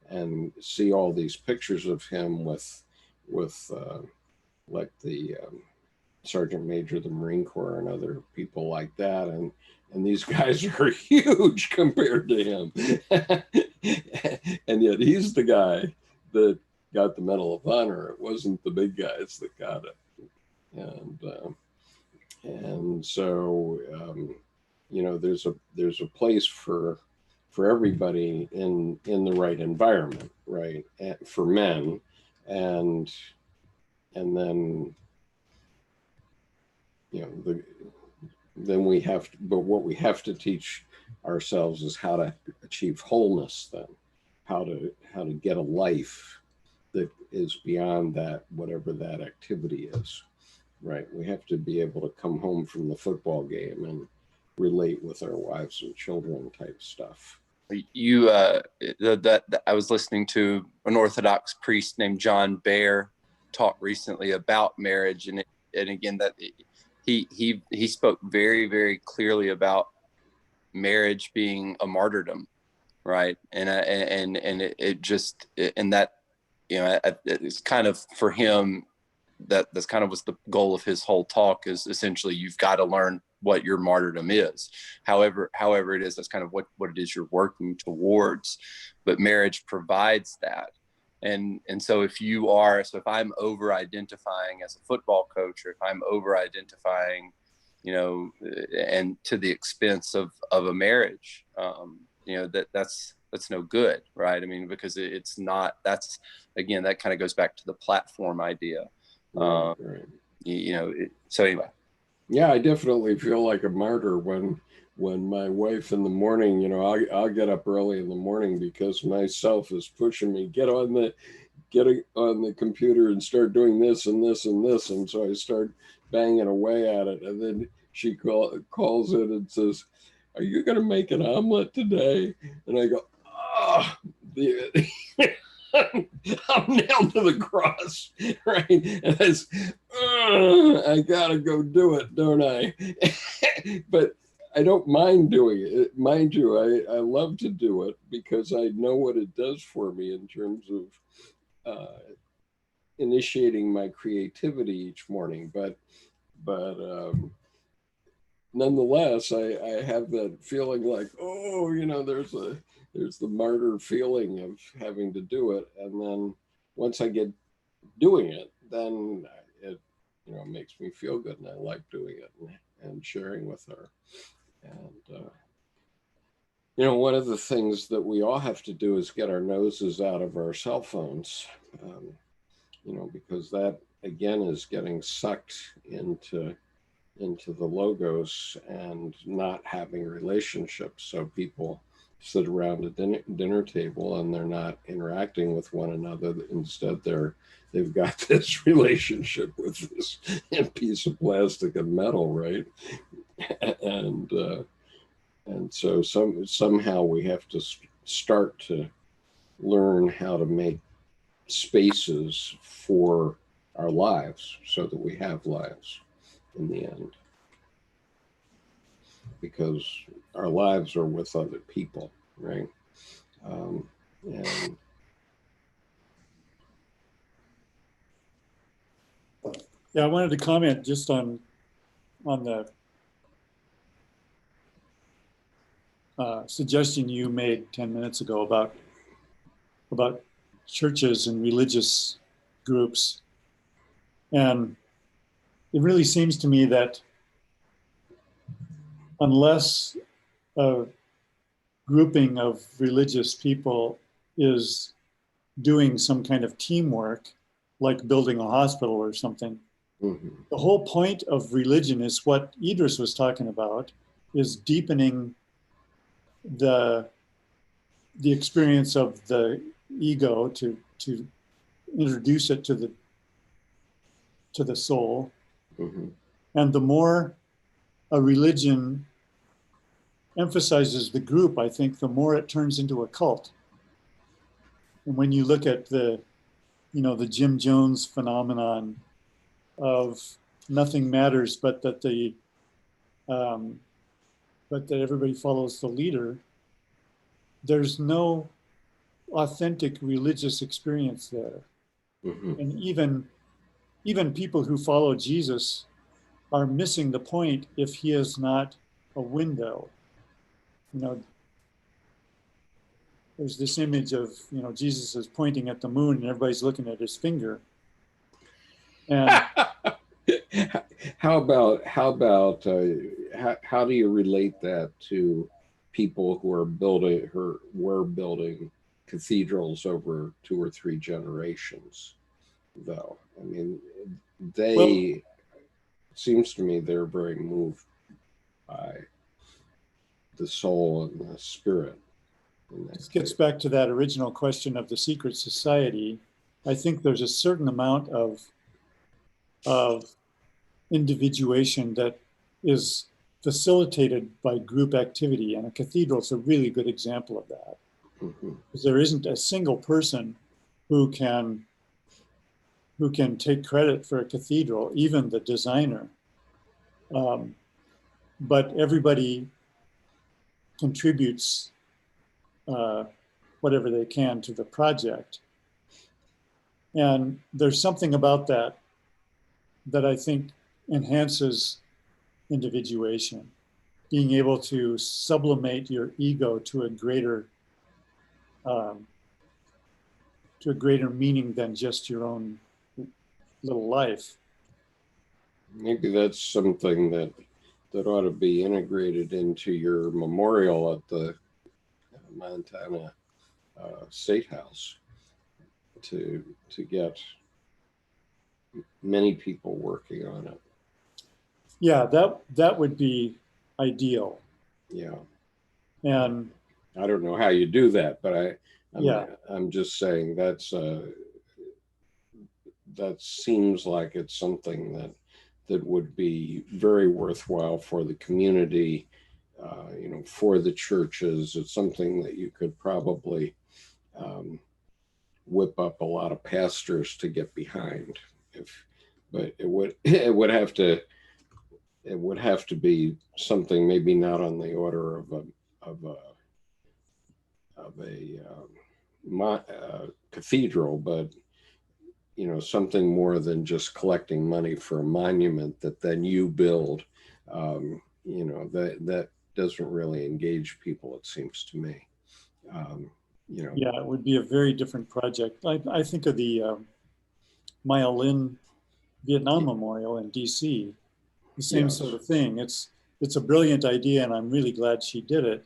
Speaker 1: and see all these pictures of him with like the Sergeant Major of the Marine Corps and other people like that. And these guys are huge compared to him. And yet he's the guy that got the Medal of Honor. It wasn't the big guys that got it. And so, you know, there's a place for everybody in the right environment, right? And for men, and then, you know, then we have to, but what we have to teach ourselves is how to achieve wholeness, then how to get a life that is beyond that, whatever that activity is, right? We have to be able to come home from the football game and relate with our wives and children type stuff.
Speaker 2: You that I was listening to an Orthodox priest named John Baer talk recently about marriage, and again that he spoke very, very clearly about marriage being a martyrdom, right? And it just, and that, you know, it's kind of for him, that's kind of was the goal of his whole talk, is essentially you've got to learn what your martyrdom is, however it is. That's kind of what it is you're working towards, but marriage provides that. And so if I'm over identifying as a football coach, or if I'm over identifying, you know, and to the expense of a marriage, you know, that's no good, right? I mean, because it's not, that's, again, that kind of goes back to the platform idea.
Speaker 1: Right.
Speaker 2: You know, so anyway.
Speaker 1: Yeah, I definitely feel like a martyr when my wife in the morning, you know, I'll get up early in the morning because myself is pushing me, get on the computer and start doing this and this and this. And so I start banging away at it. And then she calls in and says, "Are you going to make an omelet today?" And I go, "Oh, I'm nailed to the cross," right? And I gotta go do it, don't I? But I don't mind doing it. Mind you, I love to do it because I know what it does for me in terms of initiating my creativity each morning. But nonetheless, I have that feeling like, oh, you know, there's the martyr feeling of having to do it. And then once I get doing it, then it, you know, makes me feel good, and I like doing it and sharing with her. And you know, one of the things that we all have to do is get our noses out of our cell phones, you know, because that again is getting sucked into the logos and not having relationships. So people sit around a dinner table and they're not interacting with one another. Instead, they've got this relationship with this piece of plastic and metal, right? And so somehow we have to start to learn how to make spaces for our lives so that we have lives in the end, because our lives are with other people, right? And
Speaker 3: Yeah, I wanted to comment just on the suggestion you made 10 minutes ago about churches and religious groups. And it really seems to me that unless a grouping of religious people is doing some kind of teamwork, like building a hospital or something, the whole point of religion is what Idris was talking about, is deepening the experience of the ego to introduce it to the soul. And the more a religion emphasizes the group, I think the more it turns into a cult. And when you look at the Jim Jones phenomenon of nothing matters but that everybody follows the leader, there's no authentic religious experience there. And even people who follow Jesus are missing the point if he is not a window. You know, there's this image of, you know, Jesus is pointing at the moon and everybody's looking at his finger. And
Speaker 1: how do you relate that to people who were building cathedrals over 2 or 3 generations, though? I mean, it seems to me they're very moved by the soul and the spirit.
Speaker 3: this gets back to that original question of the secret society. I think there's a certain amount of individuation that is facilitated by group activity, and a cathedral is a really good example of that.
Speaker 1: Mm-hmm.
Speaker 3: Because there isn't a single person who can take credit for a cathedral, even the designer. But everybody contributes whatever they can to the project. And there's something about that I think enhances individuation, being able to sublimate your ego to a greater meaning than just your own little life.
Speaker 1: Maybe that's something that ought to be integrated into your memorial at the Montana State House to get many people working on it.
Speaker 3: Yeah, that would be ideal.
Speaker 1: Yeah.
Speaker 3: And
Speaker 1: I don't know how you do that, but I'm just saying that seems like it's something that would be very worthwhile for the community, you know, for the churches. It's something that you could probably whip up a lot of pastors to get behind. But it would have to be something maybe not on the order of a cathedral, but you know, something more than just collecting money for a monument that then you build. You know, that doesn't really engage people, it seems to me. You know.
Speaker 3: Yeah, it would be a very different project. I think of the Maya Lin Vietnam Memorial in DC, the same
Speaker 1: Yes.
Speaker 3: sort of thing. It's a brilliant idea, and I'm really glad she did it.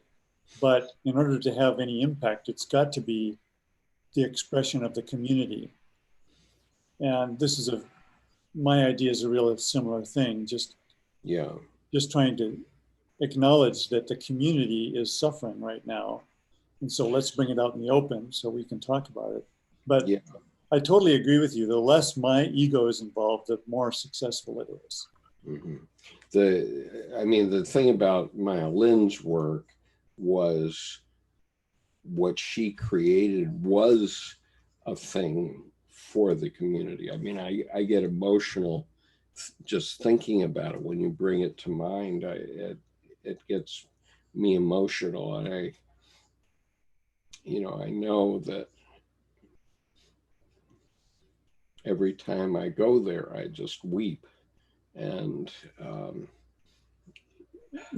Speaker 3: But in order to have any impact, it's got to be the expression of the community. And this is my idea is a real similar thing. Just trying to acknowledge that the community is suffering right now. And so let's bring it out in the open so we can talk about it. But
Speaker 1: Yeah.
Speaker 3: I totally agree with you. The less my ego is involved, the more successful it is.
Speaker 1: Mm-hmm. The thing about Maya Lin's work was what she created was a thing for the community. I mean, I get emotional just thinking about it. When you bring it to mind, it gets me emotional, and I know that every time I go there, I just weep. And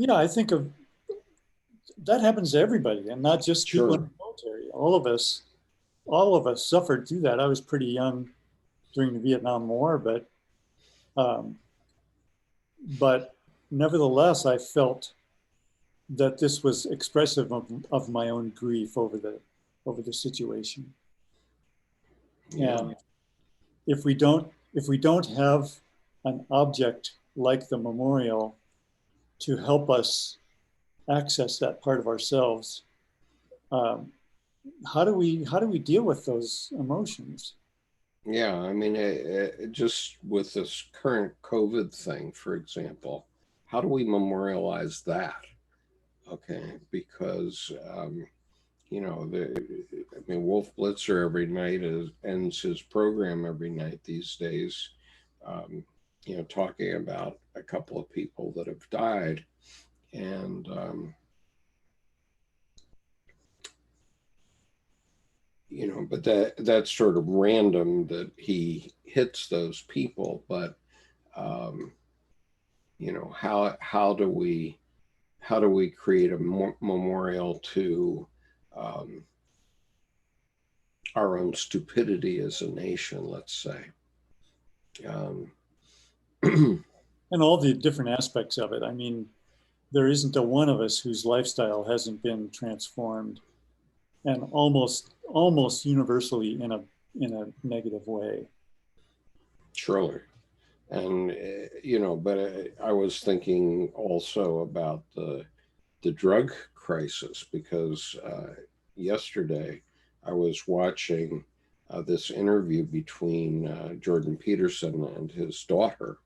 Speaker 3: I think that happens to everybody, and not just people in the military. All of us suffered through that. I was pretty young during the Vietnam War, but nevertheless, I felt that this was expressive of my own grief over the situation.
Speaker 1: Yeah.
Speaker 3: And if we don't have an object like the memorial to help us access that part of ourselves, how do we deal with those emotions?
Speaker 1: Yeah, I mean, just with this current COVID thing, for example, how do we memorialize that? Okay, because Wolf Blitzer every night ends his program every night these days, talking about a couple of people that have died, and but that's sort of random that he hits those people. But how do we create a memorial to our own stupidity as a nation, let's say.
Speaker 3: And all the different aspects of it. I mean, there isn't a one of us whose lifestyle hasn't been transformed, and almost universally in a negative way.
Speaker 1: Surely. And, but I was thinking also about the drug crisis, because yesterday I was watching this interview between Jordan Peterson and his daughter,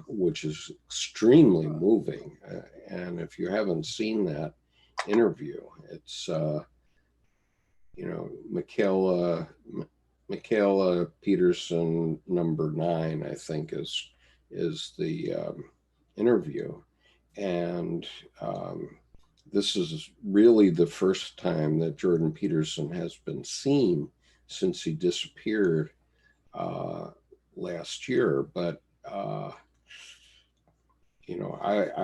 Speaker 1: which is extremely moving. And if you haven't seen that interview, it's, Michaela Peterson, number 9, I think is the interview. And this is really the first time that Jordan Peterson has been seen since he disappeared last year. But, I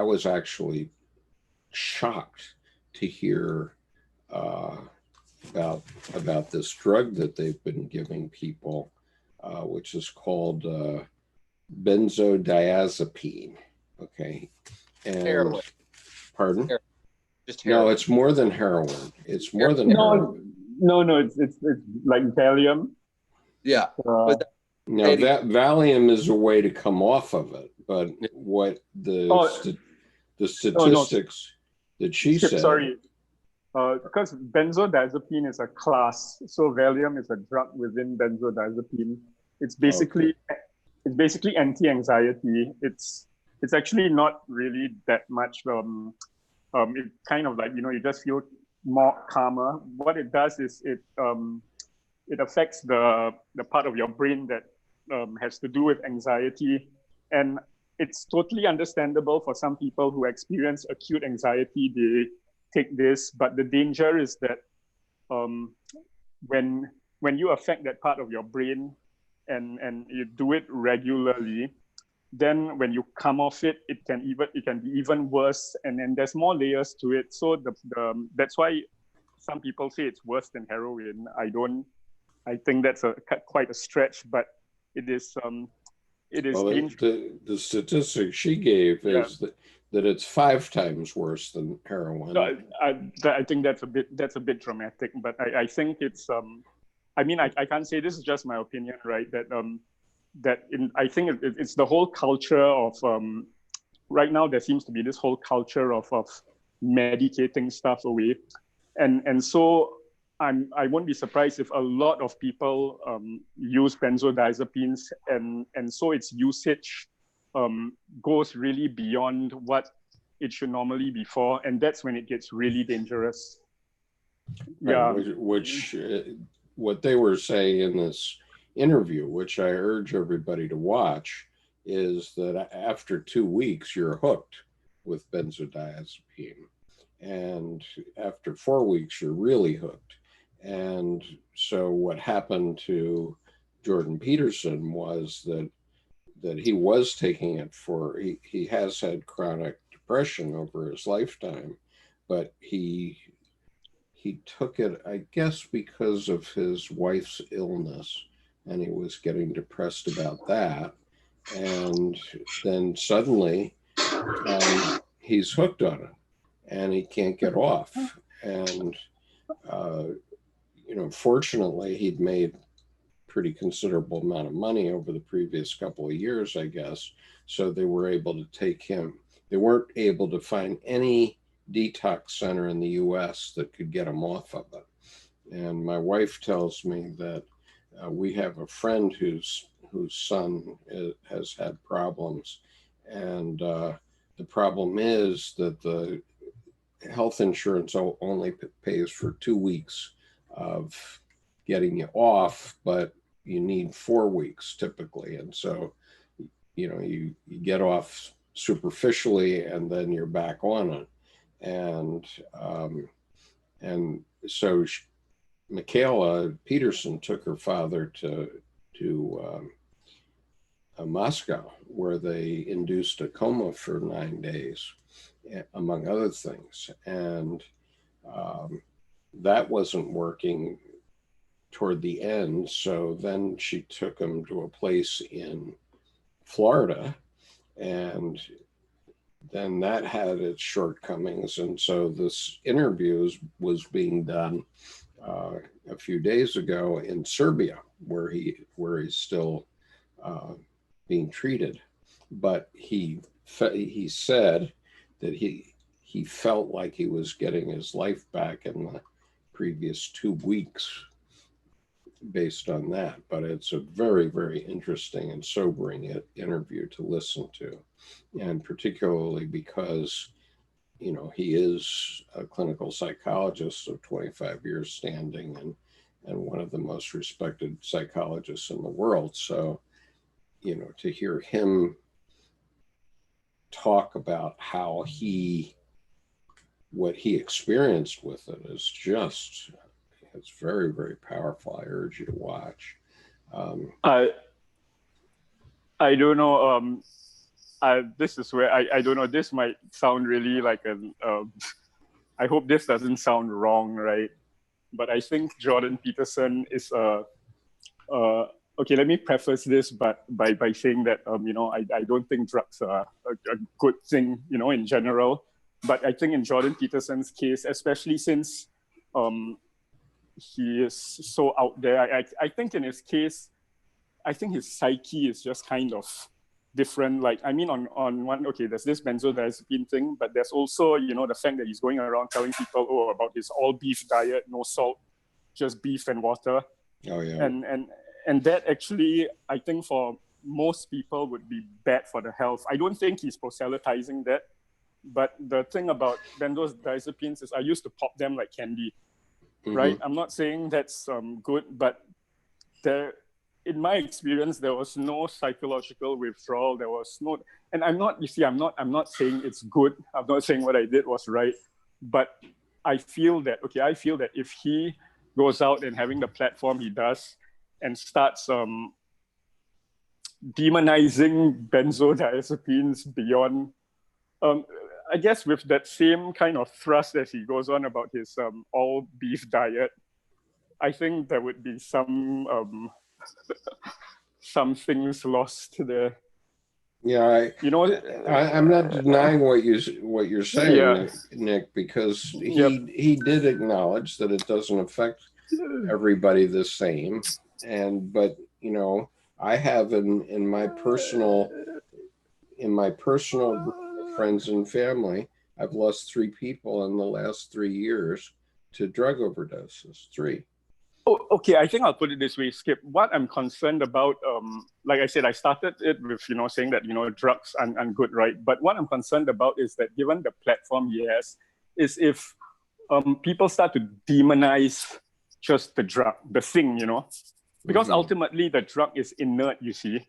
Speaker 1: was actually shocked to hear about this drug that they've been giving people, which is called benzodiazepine. Okay. And
Speaker 7: Heroin.
Speaker 1: pardon?
Speaker 7: Heroin. Just
Speaker 1: No,
Speaker 7: heroin.
Speaker 1: it's more than heroin. It's more than heroin.
Speaker 4: No, it's like Valium.
Speaker 7: Yeah.
Speaker 4: Uh,
Speaker 1: No, that Valium is a way to come off of it, but what the statistics that she said.
Speaker 4: Sorry. Because benzodiazepine is a class, so Valium is a drug within benzodiazepine. It's basically anti-anxiety. It's actually not really that much. It kind of like you just feel more calmer. What it does is it affects the part of your brain that has to do with anxiety, and it's totally understandable for some people who experience acute anxiety. They take this, but the danger is that when you affect that part of your brain and you do it regularly, then when you come off it, it can be even worse, and then there's more layers to it. So that's why some people say it's worse than heroin. I think that's quite a stretch, but it is. Well,
Speaker 1: the statistic she gave is that it's 5 times worse than heroin.
Speaker 4: No, I think that's a bit dramatic, but I think it's. I mean, I can't say, this is just my opinion, right? I think it's the whole culture of. Right now, there seems to be this whole culture of medicating stuff away, and so I won't be surprised if a lot of people use benzodiazepines, and so its usage goes really beyond what it should normally be for, and that's when it gets really dangerous.
Speaker 1: Yeah, which what they were saying in this interview, which I urge everybody to watch, is that after 2 weeks you're hooked with benzodiazepine, and after 4 weeks you're really hooked. And so what happened to Jordan Peterson was that he was taking it he has had chronic depression over his lifetime, but he took it, I guess, because of his wife's illness, and he was getting depressed about that. And then suddenly he's hooked on it and he can't get off. And fortunately, he'd made pretty considerable amount of money over the previous couple of years, I guess. So they were able to take him. They weren't able to find any detox center in the U.S. that could get him off of it. And my wife tells me that we have a friend whose son has had problems. And the problem is that the health insurance only pays for 2 weeks of getting you off, but you need 4 weeks typically. And so, you get off superficially and then you're back on it. And so Michaela Peterson took her father to Moscow, where they induced a coma for 9 days, among other things. And that wasn't working toward the end. So then she took him to a place in Florida, and then that had its shortcomings. And so this interview was being done a few days ago in Serbia, where he's still being treated. But he said that he felt like he was getting his life back in the previous 2 weeks based on that. But it's a very, very interesting and sobering interview to listen to, and particularly because, you know, he is a clinical psychologist of 25 years standing, and one of the most respected psychologists in the world. So, you know, to hear him talk about what he experienced with it is just, it's very, very powerful. I urge you to watch.
Speaker 4: I don't know. This is where I don't know. This might sound really like I hope this doesn't sound wrong, right? But I think Jordan Peterson is okay. Let me preface this, by saying that you know, I don't think drugs are a good thing, you know, in general. But I think in Jordan Peterson's case, especially since he is so out there, I think in his case, I think his psyche is just kind of different. Like, I mean, on one, okay, there's this benzodiazepine thing, but there's also, you know, the fact that he's going around telling people, oh, about his all beef diet, no salt, just beef and water.
Speaker 1: Oh yeah.
Speaker 4: And that actually, I think for most people would be bad for the health. I don't think he's proselytizing that. But the thing about benzodiazepines is I used to pop them like candy, right? I'm not saying that's good, but in my experience, there was no psychological withdrawal. There was no, and I'm not saying it's good. I'm not saying what I did was right, but I feel that if he goes out and having the platform he does and starts demonizing benzodiazepines beyond, I guess with that same kind of thrust as he goes on about his all beef diet, I think there would be some things lost there.
Speaker 1: Yeah,
Speaker 4: you know,
Speaker 1: I'm not denying what you're saying,
Speaker 4: Yeah.
Speaker 1: Nick, because he did acknowledge that it doesn't affect everybody the same, but you know, I have in my personal friends and family, I've lost 3 people in the last 3 years to drug overdoses. 3.
Speaker 4: Oh, okay, I think I'll put it this way, Skip. What I'm concerned about, like I said, I started it with, you know, saying that, you know, drugs aren't good, right? But what I'm concerned about is that given the platform he has, is if people start to demonize just the drug, the thing, you know, because ultimately the drug is inert, you see.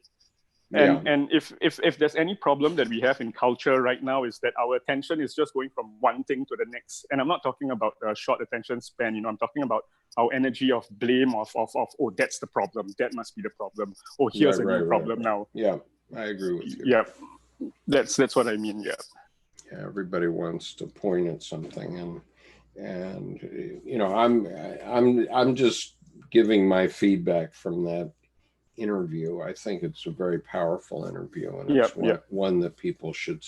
Speaker 4: And if there's any problem that we have in culture right now is that our attention is just going from one thing to the next. And I'm not talking about a short attention span, you know, I'm talking about our energy of blame of oh, that's the problem. That must be the problem. Oh, here's a new problem now.
Speaker 1: Yeah, I agree with you.
Speaker 4: Yeah, that's what I mean, yeah.
Speaker 1: Yeah, everybody wants to point at something, and you know, I'm just giving my feedback from that interview. I think it's a very powerful interview, and it's one that people should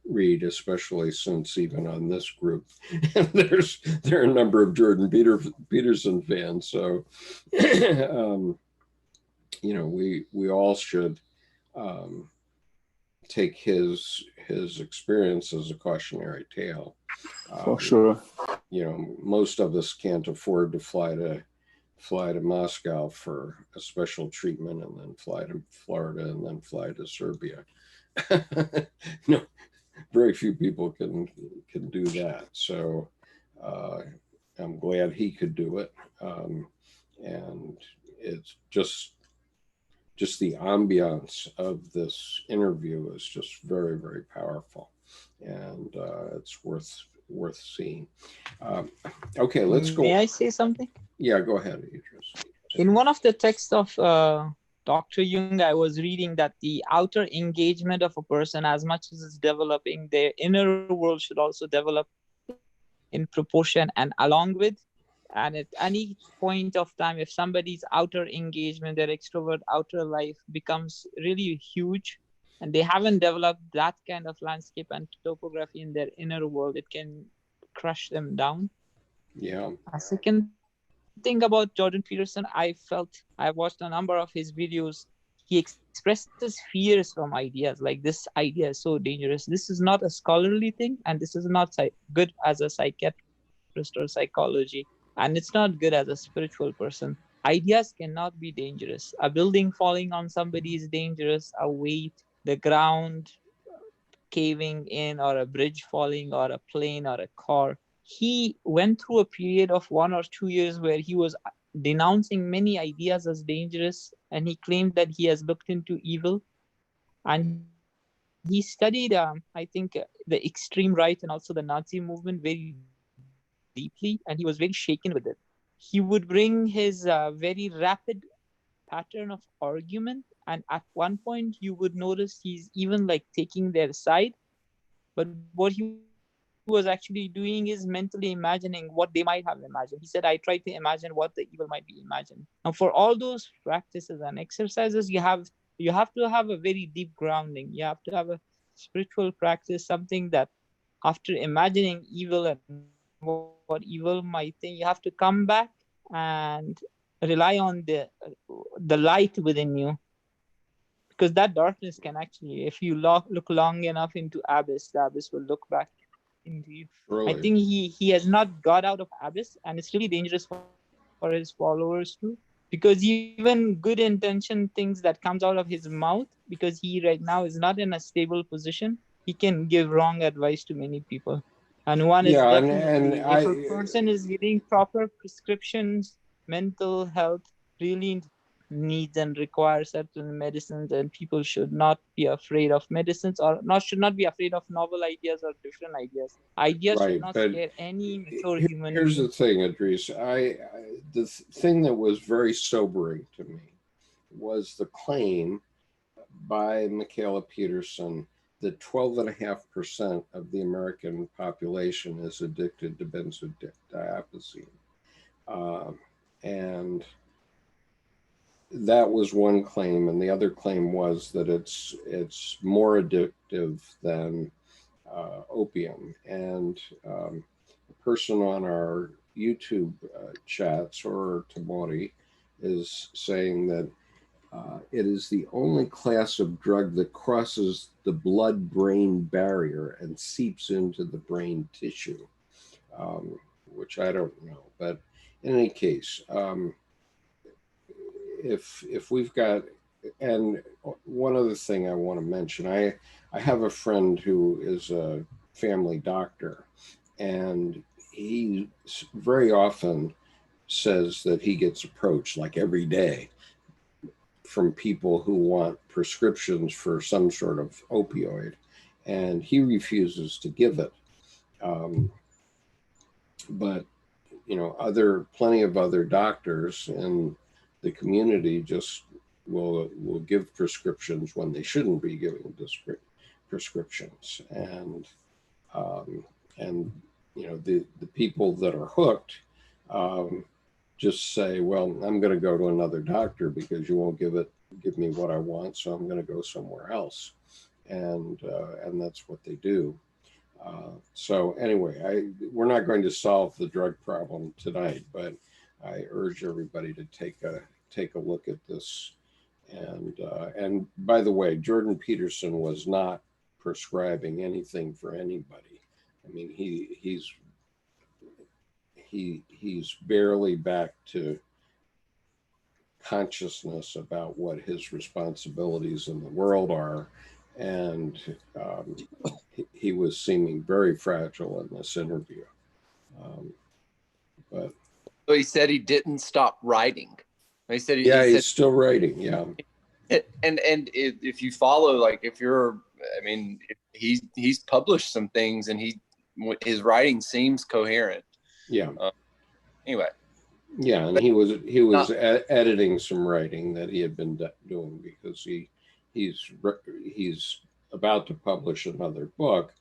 Speaker 1: read, especially since even on this group there are a number of Jordan Peterson fans. So you know, we all should take his experience as a cautionary tale.
Speaker 4: For sure.
Speaker 1: You know, most of us can't afford to fly to Moscow for a special treatment and then fly to Florida and then fly to Serbia. No, very few people can do that. So I'm glad he could do it. And it's just the ambiance of this interview is just very, very powerful, and it's worth seeing. Okay, let's go.
Speaker 5: May I say something?
Speaker 1: Yeah, go ahead, Idris.
Speaker 5: In one of the texts of Dr. Jung, I was reading that the outer engagement of a person, as much as it's developing, their inner world should also develop in proportion and along with. And at any point of time, if somebody's outer engagement, their extrovert outer life becomes really huge, and they haven't developed that kind of landscape and topography in their inner world, it can crush them down.
Speaker 1: Yeah.
Speaker 5: A second thing about Jordan Peterson, I watched a number of his videos. He expresses fears from ideas, like this idea is so dangerous. This is not a scholarly thing, and this is not good as a psychiatrist or psychology, and it's not good as a spiritual person. Ideas cannot be dangerous. A building falling on somebody is dangerous. A weight, the ground caving in, or a bridge falling, or a plane, or a car. He went through a period of 1 or 2 years where he was denouncing many ideas as dangerous, and he claimed that he has looked into evil. And he studied, I think, the extreme right and also the Nazi movement very deeply, and he was very shaken with it. He would bring his very rapid pattern of argument, and at one point you would notice he's even like taking their side. But what he was actually doing is mentally imagining what they might have imagined. He said, I tried to imagine what the evil might be imagined. Now, for all those practices and exercises, you have to have a very deep grounding. You have to have a spiritual practice, something that after imagining evil and what evil might think, you have to come back and rely on the light within you, because that darkness can actually, if you look long enough into abyss, the abyss will look back into you. I think he has
Speaker 1: Really.
Speaker 5: not got out of abyss, and it's really dangerous for his followers too, because even good intention things that comes out of his mouth, because he right now is not in a stable position, he can give wrong advice to many people. And one is definitely, if a
Speaker 1: Yeah,
Speaker 5: person is
Speaker 1: and
Speaker 5: getting
Speaker 1: I
Speaker 5: proper prescriptions, mental health really needs and requires certain medicines, and people should not be afraid of medicines, or not should not be afraid of novel ideas or different ideas. Ideas should not scare
Speaker 1: right,
Speaker 5: any
Speaker 1: but
Speaker 5: mature human being.
Speaker 1: here's the thing, Idris. The thing that was very sobering to me was the claim by Michaela Peterson that 12.5% of the American population is addicted to benzodiazepine. Uh, and that was one claim, and the other claim was that it's more addictive than opium. And a person on our YouTube chats, or Tamori, is saying that it is the only class of drug that crosses the blood-brain barrier and seeps into the brain tissue, which I don't know. But in any case, if we've got, and one other thing I want to mention, I have a friend who is a family doctor, and he very often says that he gets approached like every day from people who want prescriptions for some sort of opioid, and he refuses to give it. Um, but plenty of other doctors in the community just will give prescriptions when they shouldn't be giving prescriptions, um, and the people that are hooked um, just say, well, I'm going to go to another doctor because you won't give me what I want, so I'm going to go somewhere else, and that's what they do. So anyway, we're not going to solve the drug problem tonight, but I urge everybody to take a look at this. And by the way, Jordan Peterson was not prescribing anything for anybody. I mean, he's barely back to consciousness about what his responsibilities in the world are, and he was seeming very fragile in this interview. But
Speaker 2: So he said he didn't stop writing. He said
Speaker 1: yeah,
Speaker 2: he
Speaker 1: he's
Speaker 2: said,
Speaker 1: still writing. Yeah,
Speaker 2: and if you follow, like, if you're, I mean, he's published some things, and his writing seems coherent.
Speaker 1: yeah,
Speaker 2: Anyway,
Speaker 1: yeah. And
Speaker 2: but
Speaker 1: he was
Speaker 2: not,
Speaker 1: editing some writing that he had been doing, because he's about to publish another book,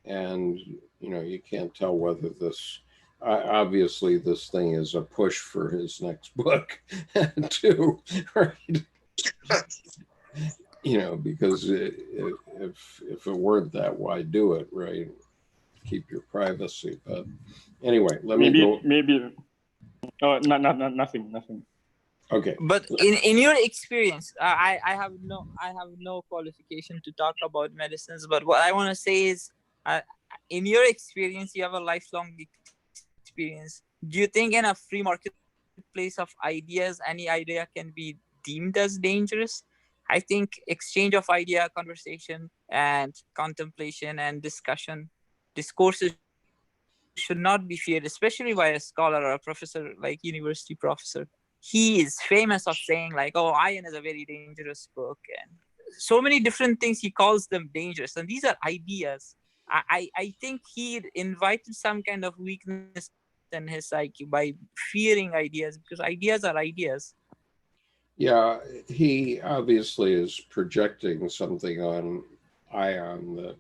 Speaker 1: and you can't tell whether this obviously this thing is a push for his next book too, right? You know, because if it weren't that, why do it, right? Keep your privacy. But anyway, let me go.
Speaker 4: Maybe. Oh, nothing.
Speaker 1: Okay.
Speaker 5: But in your experience, I have no qualification to talk about medicines. But what I want to say is, in your experience, you have a lifelong experience. Do you think in a free marketplace of ideas, any idea can be deemed as dangerous? I think exchange of idea, conversation, and contemplation and discourses should not be feared, especially by a scholar or a professor, like university professor. He is famous of saying like, "Oh, iron is a very dangerous book," and so many different things. He calls them dangerous, and these are ideas. I think he invited some kind of weakness in his psyche by fearing ideas, because ideas are ideas.
Speaker 1: Yeah, he obviously is projecting something on Ion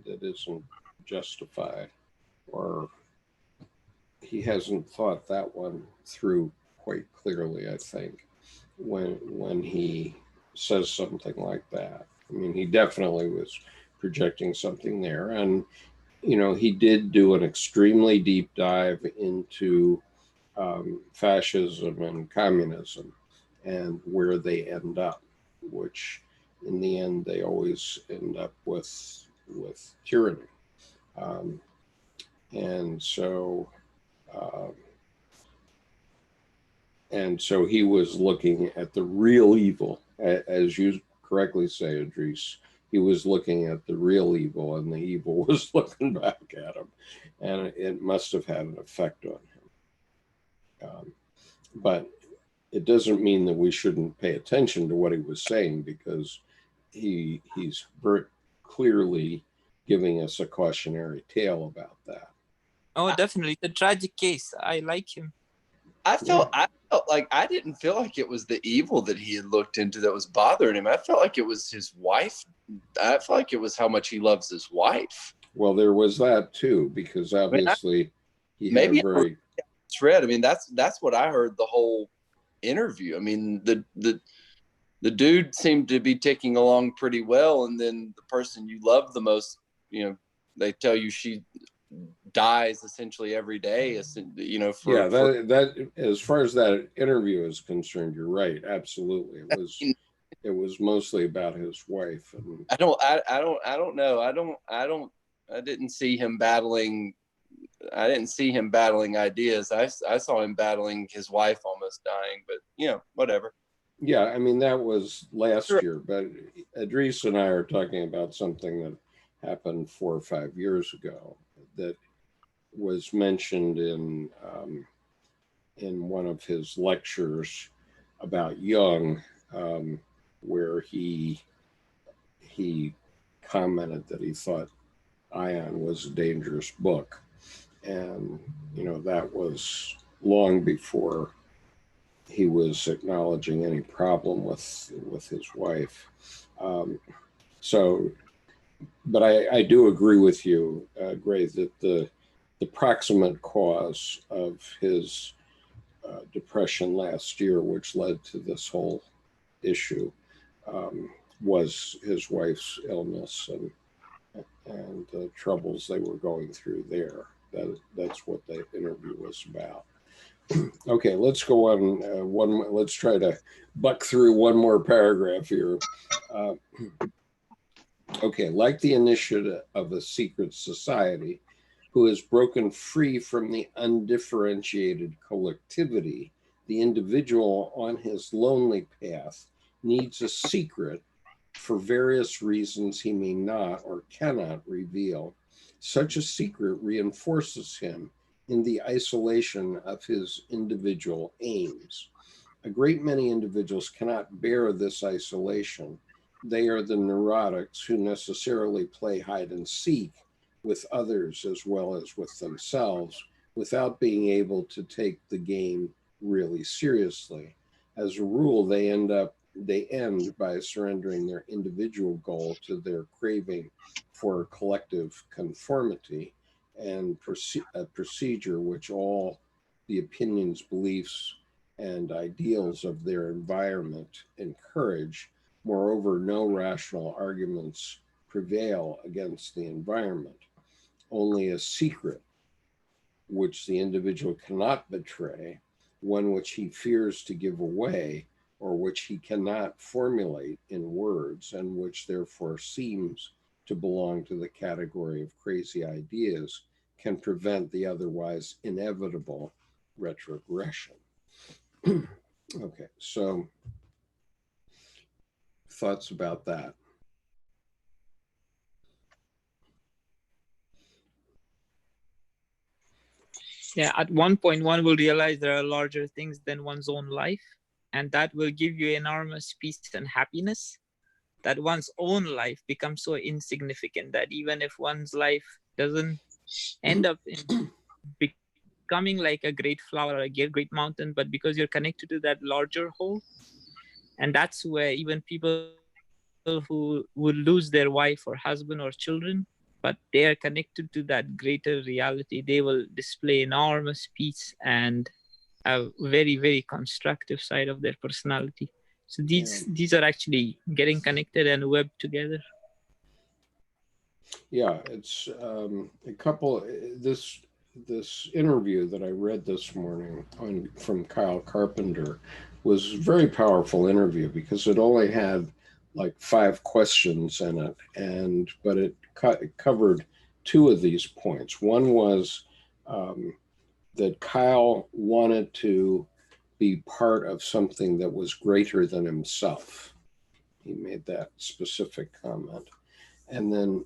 Speaker 1: that isn't justified, or he hasn't thought that one through quite clearly, I think, when he says something like that. I mean, he definitely was projecting something there. And, you know, he did do an extremely deep dive into fascism and communism and where they end up, which in the end they always end up with tyranny. Um, and so um, and so he was looking at the real evil, as you correctly say, Idris. He was looking at the real evil, and the evil was looking back at him, and it must have had an effect on him. But it doesn't mean that we shouldn't pay attention to what he was saying, because he's very clearly giving us a cautionary tale about that.
Speaker 5: Oh, definitely, it's a tragic case. I like him.
Speaker 7: I felt like I didn't feel like it was the evil that he had looked into that was bothering him. I felt like it was his wife. I felt like it was how much he loves his wife.
Speaker 1: Well, there was that too, because obviously he had a very
Speaker 7: thread. I mean, that's what I heard the whole interview. I mean, the dude seemed to be ticking along pretty well, and then the person you love the most, you know, they tell you she dies essentially every day. You know,
Speaker 1: that as far as that interview is concerned, you're right. Absolutely, it was mostly about his wife. And
Speaker 7: I don't know. I didn't see him battling. I didn't see him battling ideas. I saw him battling his wife almost dying, but you know, whatever.
Speaker 1: yeah, I mean, that was last year, but Idris and I are talking about something that happened 4 or 5 years ago that was mentioned in one of his lectures about Jung, where he commented that he thought Ion was a dangerous book, and you know, that was long before he was acknowledging any problem with his wife. So, but I do agree with you, Gray, that the proximate cause of his depression last year, which led to this whole issue, was his wife's illness and the troubles they were going through there. That's what the interview was about. Okay, let's go on. Let's try to buck through one more paragraph here. Okay, like the initiative of a secret society who has broken free from the undifferentiated collectivity, the individual on his lonely path needs a secret for various reasons he may not or cannot reveal. Such a secret reinforces him in the isolation of his individual aims. A great many individuals cannot bear this isolation. They are the neurotics who necessarily play hide and seek with others as well as with themselves without being able to take the game really seriously. As a rule, they end by surrendering their individual goal to their craving for collective conformity and a procedure which all the opinions, beliefs, and ideals of their environment encourage. Moreover, no rational arguments prevail against the environment. Only a secret which the individual cannot betray, one which he fears to give away, or which he cannot formulate in words, and which therefore seems to belong to the category of crazy ideas, can prevent the otherwise inevitable retrogression. Okay, so thoughts about that?
Speaker 5: Yeah, at one point, one will realize there are larger things than one's own life, and that will give you enormous peace and happiness. That one's own life becomes so insignificant that even if one's life doesn't end up in becoming like a great flower or a great mountain, but because you're connected to that larger whole, and that's where even people who would lose their wife or husband or children, but they are connected to that greater reality, they will display enormous peace and a very, very constructive side of their personality. So these are actually getting connected and webbed together.
Speaker 1: Yeah, it's a couple. This interview that I read this morning from Kyle Carpenter was a very powerful interview because it only had like 5 questions in it, but it covered 2 of these points. One was that Kyle wanted to be part of something that was greater than himself. He made that specific comment. And then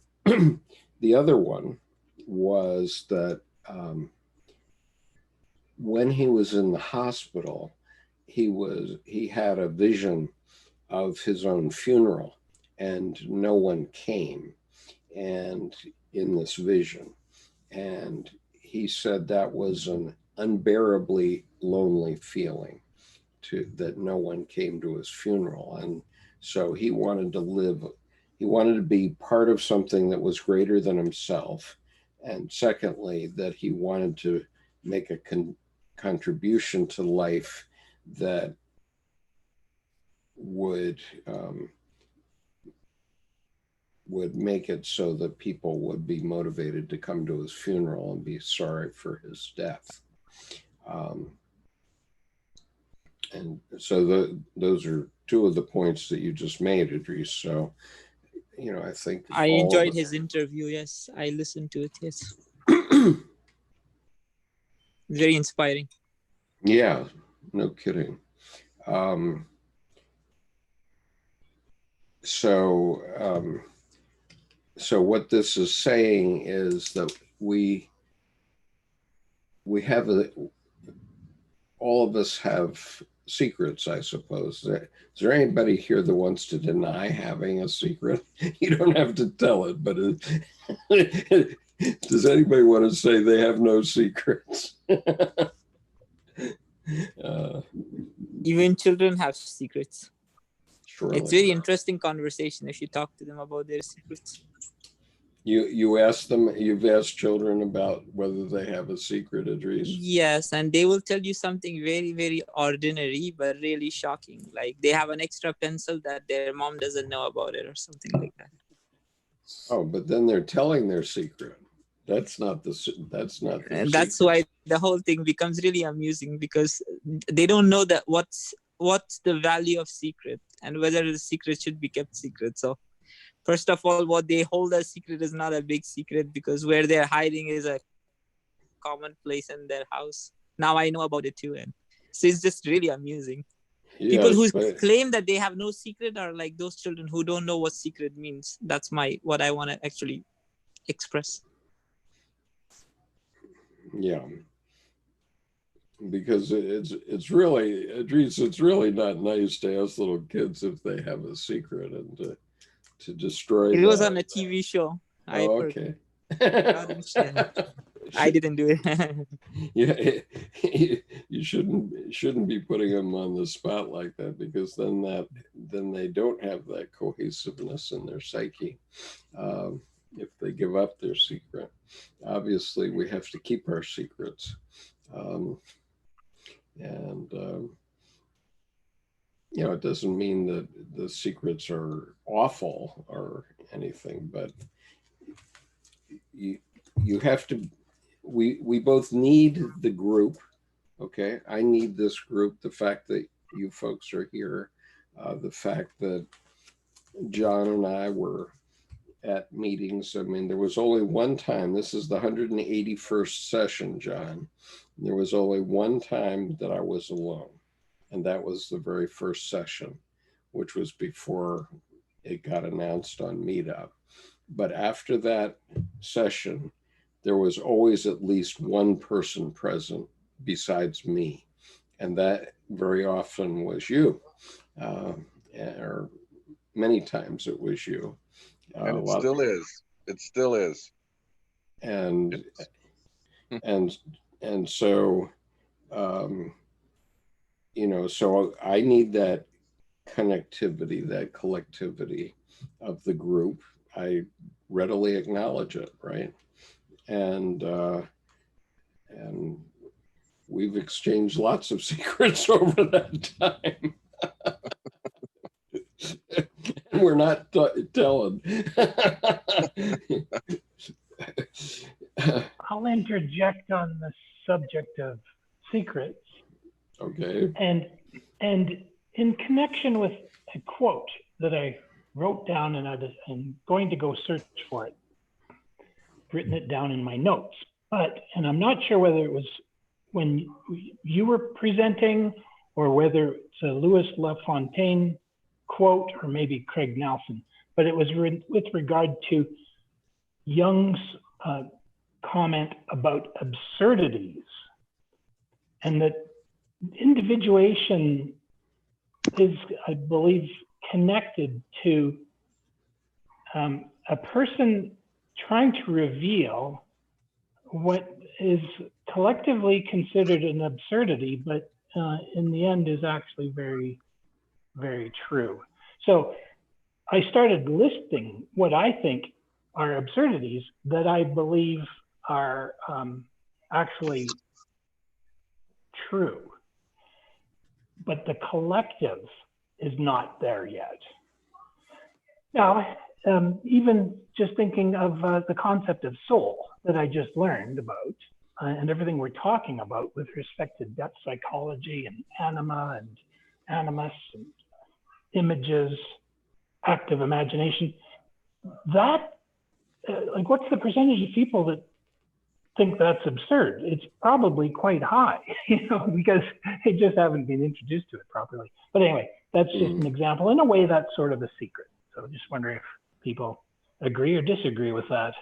Speaker 1: the other one was that when he was in the hospital, he had a vision of his own funeral, and no one came and in this vision. And he said that was an unbearably lonely feeling that no one came to his funeral. And so he wanted to be part of something that was greater than himself. And secondly, that he wanted to make a contribution to life that would make it so that people would be motivated to come to his funeral and be sorry for his death. And so those are 2 of the points that you just made, Idris. So, I think
Speaker 5: I enjoyed his interview. Yes, I listened to it. Yes, very inspiring.
Speaker 1: Yeah, no kidding. So what this is saying is that we have all of us have secrets, I suppose. Is there anybody here that wants to deny having a secret? You don't have to tell it, but does anybody want to say they have no secrets?
Speaker 5: Even children have secrets.
Speaker 1: Surely.
Speaker 5: It's very interesting conversation if you talk to them about their secrets.
Speaker 1: You've asked children about whether they have a secret, Idris?
Speaker 5: Yes, and they will tell you something very, very ordinary, but really shocking. Like they have an extra pencil that their mom doesn't know about it or something like that.
Speaker 1: Oh, but then they're telling their secret. That's not the
Speaker 5: And that's why the whole thing becomes really amusing, because they don't know that what's the value of secret and whether the secret should be kept secret. So first of all, what they hold as secret is not a big secret, because where they're hiding is a common place in their house. Now I know about it too. And so it's just really amusing. Yes, people who claim that they have no secret are like those children who don't know what secret means. That's what I want to actually express.
Speaker 1: Yeah. Because it's really, Idris, it's really not nice to ask little kids if they have a secret and to destroy
Speaker 5: it. It was on a TV show.
Speaker 1: Oh, okay.
Speaker 5: I didn't do it.
Speaker 1: Yeah, you shouldn't be putting them on the spot like that, because then they don't have that cohesiveness in their psyche. if they give up their secret. Obviously, we have to keep our secrets. Um, and, you know, it doesn't mean that the secrets are awful or anything, but you have to, we both need the group. Okay, I need this group. The fact that you folks are here, the fact that John and I were at meetings. I mean, there was only one time, this is the 181st session, John. There was only one time that I was alone, and that was the very first session, which was before it got announced on Meetup. But after that session, there was always at least one person present besides me. And that very often was you, or many times it was you.
Speaker 6: And it still is. It still is.
Speaker 1: And so, you know, so I need that connectivity, that collectivity of the group. I readily acknowledge it, right? And we've exchanged lots of secrets over that time. And we're not telling.
Speaker 8: I'll interject on the subject of secrets.
Speaker 1: Okay.
Speaker 8: And in connection with a quote that I wrote down, and I'm going to go search for it. I've written it down in my notes, and I'm not sure whether it was when you were presenting or whether it's a Louis LaFontaine quote or maybe Craig Nelson, but it was with regard to Jung's comment about absurdities, and that individuation is, I believe, connected to a person trying to reveal what is collectively considered an absurdity, but in the end is actually very, very true. So I started listing what I think are absurdities that I believe are actually true, but the collective is not there yet. Now, even just thinking of the concept of soul that I just learned about, and everything we're talking about with respect to depth psychology and anima and animus and images, active imagination, that, like, what's the percentage of people that think that's absurd? It's probably quite high, you know, because they just haven't been introduced to it properly. But anyway, that's just an example. In a way, that's sort of a secret. So just wondering if people agree or disagree with that.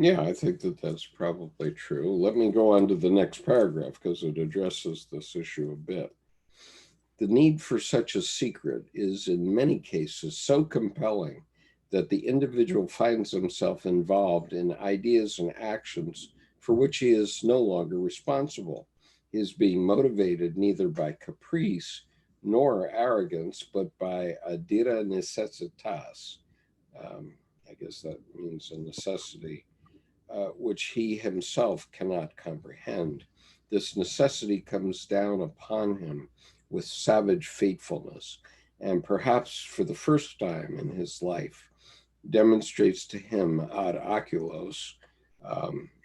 Speaker 1: Yeah, I think that that's probably true. Let me go on to the next paragraph because it addresses this issue a bit. The need for such a secret is in many cases so compelling that the individual finds himself involved in ideas and actions for which he is no longer responsible. He is being motivated neither by caprice nor arrogance, but by adira necessitas. I guess that means a necessity, which he himself cannot comprehend. This necessity comes down upon him with savage faithfulness, and perhaps for the first time in his life, demonstrates to him ad oculos,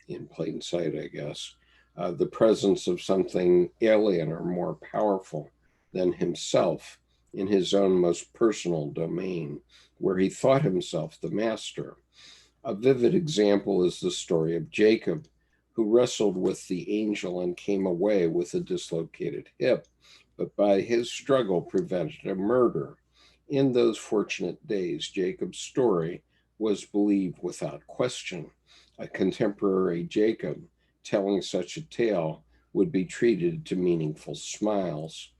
Speaker 1: in plain sight, I guess, the presence of something alien or more powerful than himself in his own most personal domain, where he thought himself the master. A vivid example is the story of Jacob, who wrestled with the angel and came away with a dislocated hip, but by his struggle prevented a murder. In those fortunate days, Jacob's story was believed without question. A contemporary Jacob telling such a tale would be treated to meaningful smiles.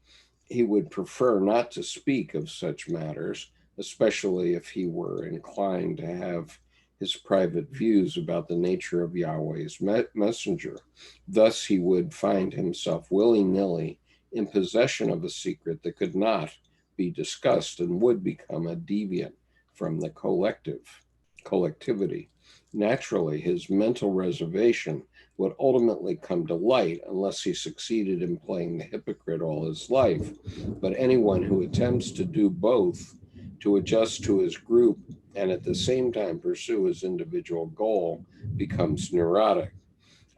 Speaker 1: He would prefer not to speak of such matters, especially if he were inclined to have his private views about the nature of Yahweh's messenger. Thus, he would find himself willy-nilly in possession of a secret that could not, be discussed and would become a deviant from the collectivity. Naturally, his mental reservation would ultimately come to light unless he succeeded in playing the hypocrite all his life. But anyone who attempts to do both, to adjust to his group and at the same time pursue his individual goal, becomes neurotic.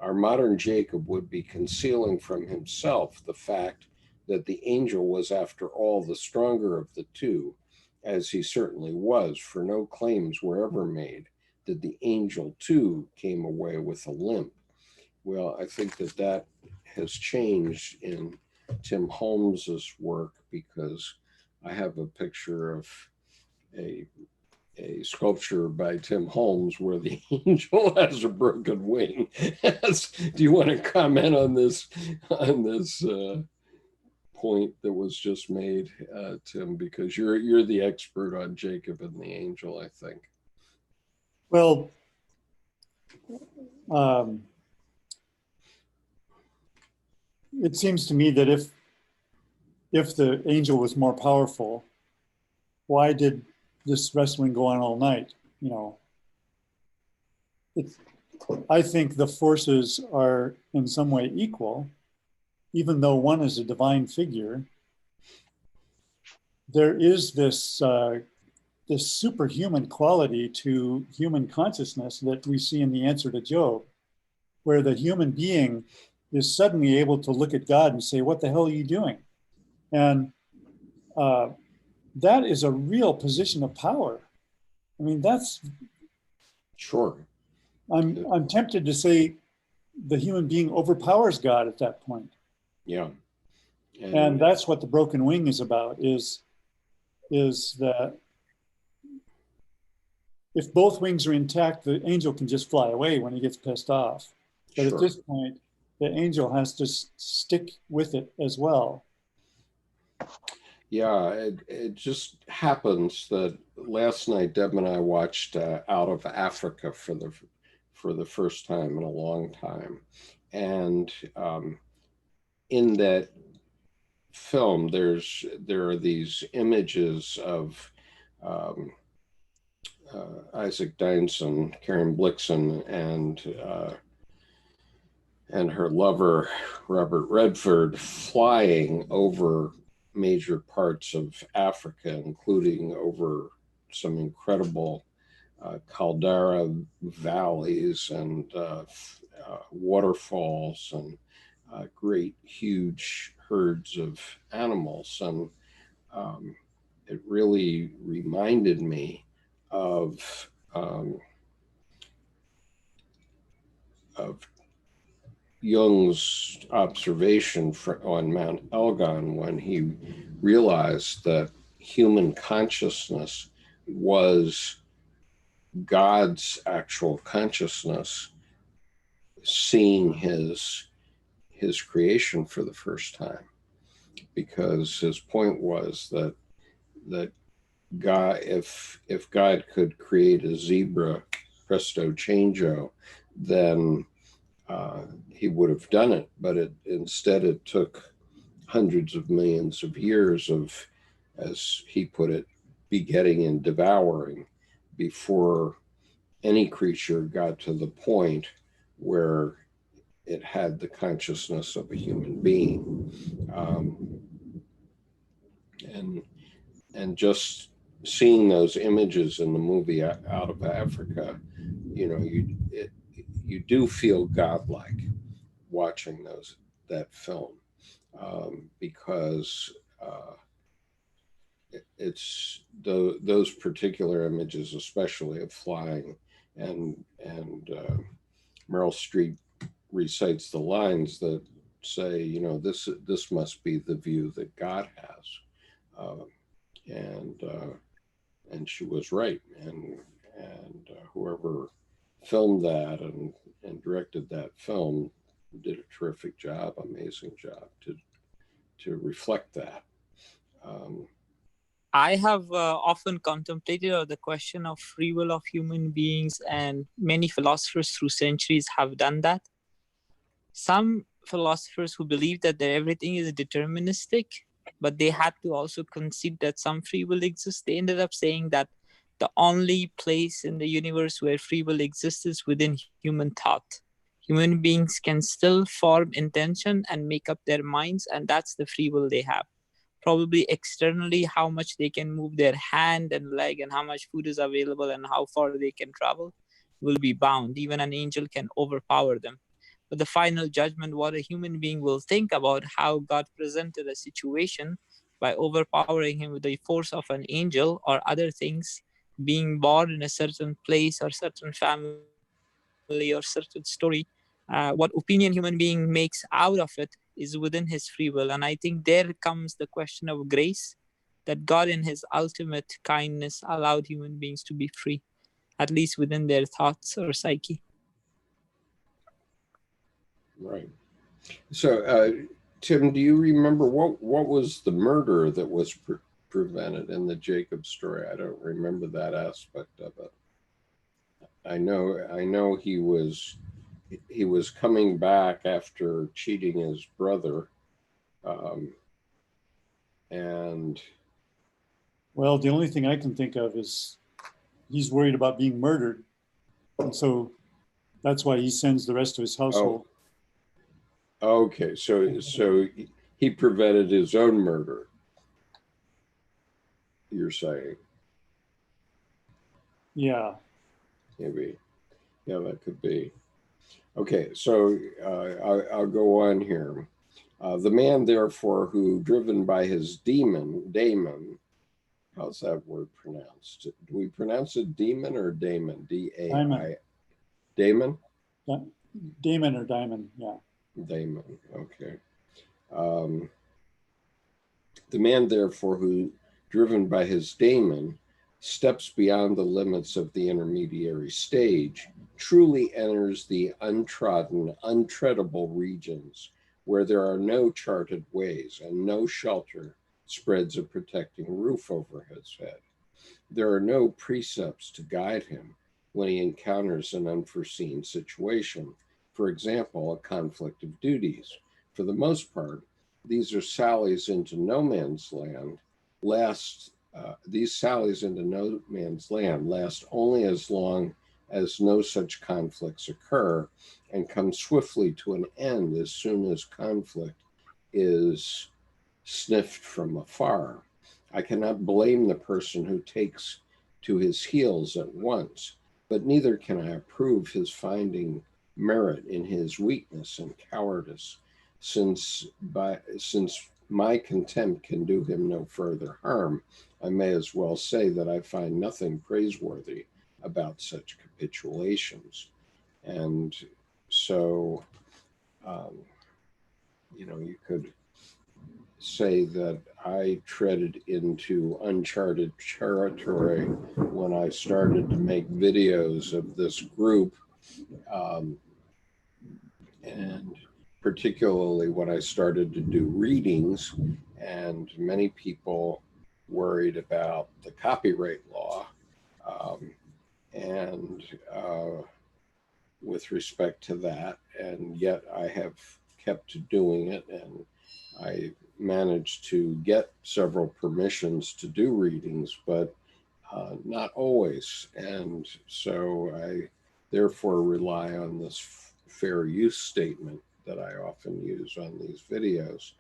Speaker 1: Our modern Jacob would be concealing from himself the fact that the angel was, after all, the stronger of the two, as he certainly was, for no claims were ever made that the angel too came away with a limp. Well, I think that that has changed in Tim Holmes's work, because I have a picture of a sculpture by Tim Holmes where the angel has a broken wing. Do you want to comment on this point that was just made, Tim? Because you're the expert on Jacob and the angel, I think.
Speaker 3: Well, it seems to me that if the angel was more powerful, why did this wrestling go on all night? You know, I think the forces are in some way equal, even though one is a divine figure. There is this this superhuman quality to human consciousness that we see in the answer to Job, where the human being is suddenly able to look at God and say, "What the hell are you doing?" And that is a real position of power. I mean, that's
Speaker 1: sure.
Speaker 3: I'm tempted to say the human being overpowers God at that point.
Speaker 1: Yeah.
Speaker 3: And that's what the broken wing is about, is that if both wings are intact, the angel can just fly away when he gets pissed off. But at this point, the angel has to stick with it as well.
Speaker 1: Yeah, it just happens that last night Deb and I watched Out of Africa for the first time in a long time, and in that film, there are these images of Isaac Dynson, Karen Blixen, and her lover Robert Redford flying over major parts of Africa, including over some incredible caldera valleys and waterfalls and great huge herds of animals. And it really reminded me of Jung's observation on Mount Elgon, when he realized that human consciousness was God's actual consciousness seeing his creation for the first time. Because his point was that God, if God could create a zebra presto changeo, then he would have done it. But instead it took hundreds of millions of years of, as he put it, begetting and devouring before any creature got to the point where it had the consciousness of a human being. And just seeing those images in the movie Out of Africa, you know, you do feel godlike watching that film, because it's those particular images, especially of flying, and Meryl Streep recites the lines that say, you know, this must be the view that God has, and she was right, and whoever filmed that and directed that film did a terrific job, amazing job to reflect that.
Speaker 5: I have often contemplated the question of free will of human beings, and many philosophers through centuries have done that. Some philosophers who believe that everything is deterministic but they had to also concede that some free will exists. They ended up saying that the only place in the universe where free will exists is within human thought. Human beings can still form intention and make up their minds, and that's the free will they have. Probably externally, how much they can move their hand and leg and how much food is available and how far they can travel will be bound. Even an angel can overpower them. But the final judgment, what a human being will think about how God presented a situation by overpowering him with the force of an angel or other things, being born in a certain place or certain family or certain story, what opinion human being makes out of it is within his free will. And I think there comes the question of grace, that God in his ultimate kindness allowed human beings to be free, at least within their thoughts or psyche.
Speaker 1: Right. So, Tim, do you remember what was the murder that was prevented in the Jacob story? I don't remember that aspect of it. I know he was coming back after cheating his brother, and
Speaker 3: Well, the only thing I can think of is he's worried about being murdered, and so that's why he sends the rest of his household.
Speaker 1: okay, so he prevented his own murder, you're saying?
Speaker 3: Yeah.
Speaker 1: Maybe, yeah, that could be. Okay, so I'll go on here. The man, therefore, who, driven by his daemon, how's that word pronounced? Do we pronounce it demon or daemon? D-A-I. Daemon?
Speaker 3: Damon or Diamond, yeah.
Speaker 1: Daemon, okay. The man, therefore, who, driven by his daemon, steps beyond the limits of the intermediary stage, truly enters the untrodden, untreadable regions where there are no charted ways and no shelter spreads a protecting roof over his head. There are no precepts to guide him when he encounters an unforeseen situation, for example, a conflict of duties. For the most part, these are sallies into no man's land. These sallies into no man's land last only as long as no such conflicts occur, and come swiftly to an end as soon as conflict is sniffed from afar. I cannot blame the person who takes to his heels at once, but neither can I approve his finding merit in his weakness and cowardice, since my contempt can do him no further harm. I may as well say that I find nothing praiseworthy about such capitulations. And so, you could say that I treaded into uncharted territory when I started to make videos of this group, and particularly when I started to do readings, and many people worried about the copyright law, and with respect to that, and yet I have kept doing it, and I managed to get several permissions to do readings, but not always. And so I therefore rely on this fair use statement that I often use on these videos.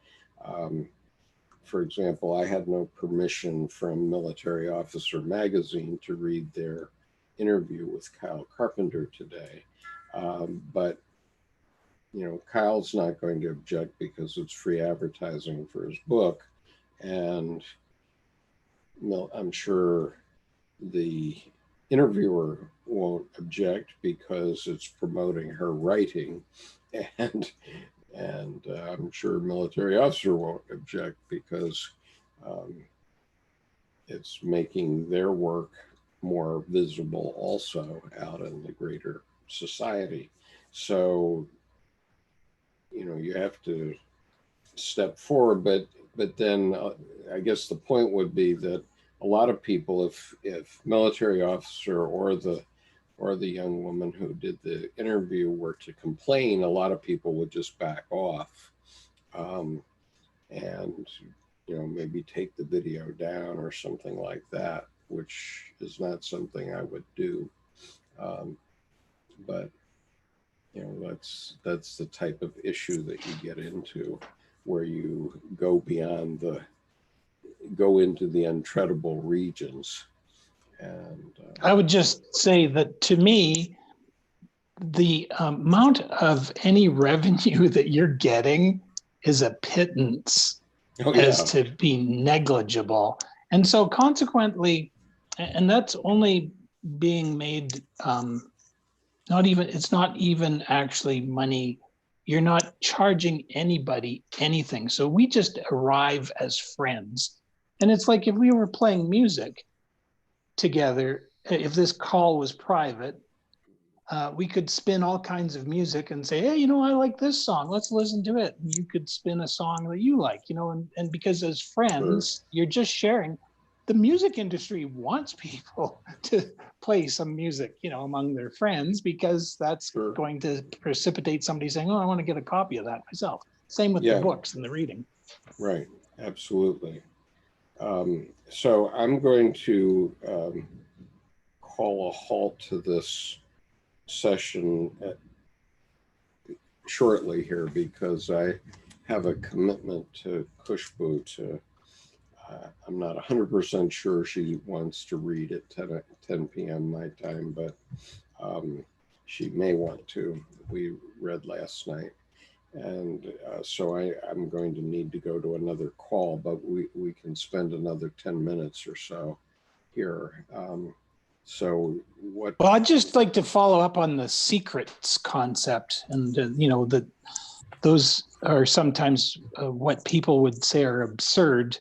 Speaker 1: For example, I had no permission from Military Officer Magazine to read their interview with Kyle Carpenter today. But Kyle's not going to object because it's free advertising for his book. And I'm sure the interviewer won't object because it's promoting her writing. And I'm sure military officer won't object because it's making their work more visible also out in the greater society. So you have to step forward, but then I guess the point would be that a lot of people, if military officer or the young woman who did the interview were to complain, a lot of people would just back off, and maybe take the video down or something like that, which is not something I would do. But that's the type of issue that you get into, where you go into the untreadable regions. And
Speaker 9: I would just say that to me, the amount of any revenue that you're getting is a pittance as to be negligible. And so consequently, and that's only being made, it's not even actually money. You're not charging anybody anything. So we just arrive as friends. And it's like if we were playing music together, if this call was private, we could spin all kinds of music and say, hey, I like this song. Let's listen to it. And you could spin a song that you like, and because as friends, you're just sharing. The music industry wants people to play some music, among their friends, because that's going to precipitate somebody saying, oh, I want to get a copy of that myself. Same with the books and the reading.
Speaker 1: Right. Absolutely. So I'm going to call a halt to this session shortly here, because I have a commitment to Kushbu. I'm not 100% sure she wants to read at 10 p.m. my time, but she may want to. We read last night. And so I'm going to need to go to another call, but we can spend another 10 minutes or so here. So what?
Speaker 9: Well, I'd just like to follow up on the secrets concept, and that those are sometimes what people would say are absurd,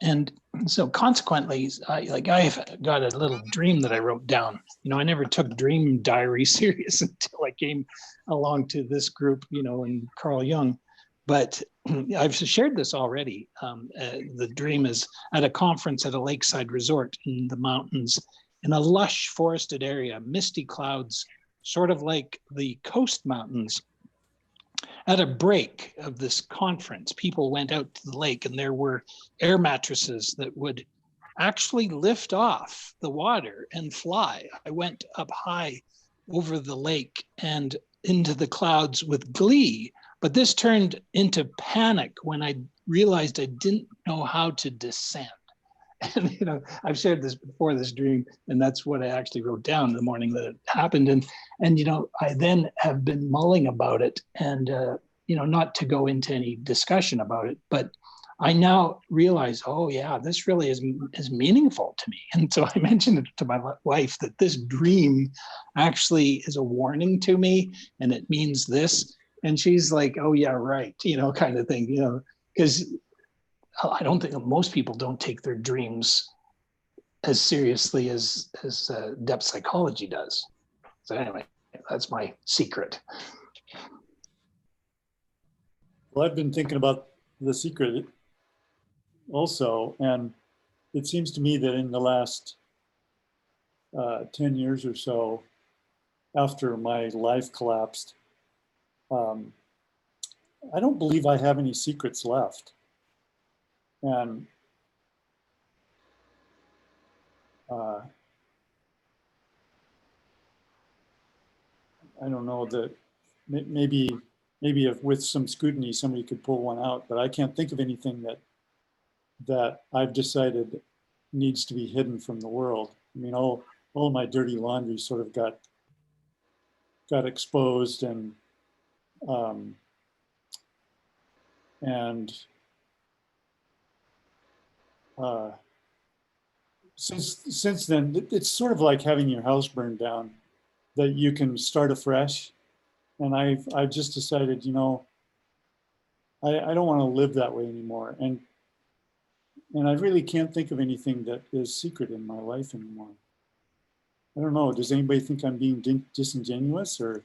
Speaker 9: and so consequently, I've got a little dream that I wrote down. I never took dream diary serious until I came along to this group, and Carl Jung, but I've shared this already. The dream is at a conference at a lakeside resort in the mountains, in a lush forested area, misty clouds, sort of like the coast mountains. At a break of this conference, people went out to the lake, and there were air mattresses that would actually lift off the water and fly. I went up high over the lake and into the clouds with glee, but this turned into panic when I realized I didn't know how to descend. And I've shared this before, this dream, and that's what I actually wrote down the morning that it happened. And I then have been mulling about it, and not to go into any discussion about it, but I now realize, oh yeah, this really is meaningful to me. And so I mentioned it to my wife that this dream actually is a warning to me, and it means this. And she's like, oh yeah, right, kind of thing, because I don't think most people don't take their dreams as seriously as depth psychology does. So anyway, that's my secret.
Speaker 3: Well, I've been thinking about the secret also, and it seems to me that in the last 10 years or so, after my life collapsed, I don't believe I have any secrets left. And I don't know, that maybe if with some scrutiny somebody could pull one out, but I can't think of anything that I've decided needs to be hidden from the world. I mean, all my dirty laundry sort of got exposed, and since then, it's sort of like having your house burned down, that you can start afresh. And I've just decided, I don't want to live that way anymore. And I really can't think of anything that is secret in my life anymore. I don't know. Does anybody think I'm being disingenuous, or?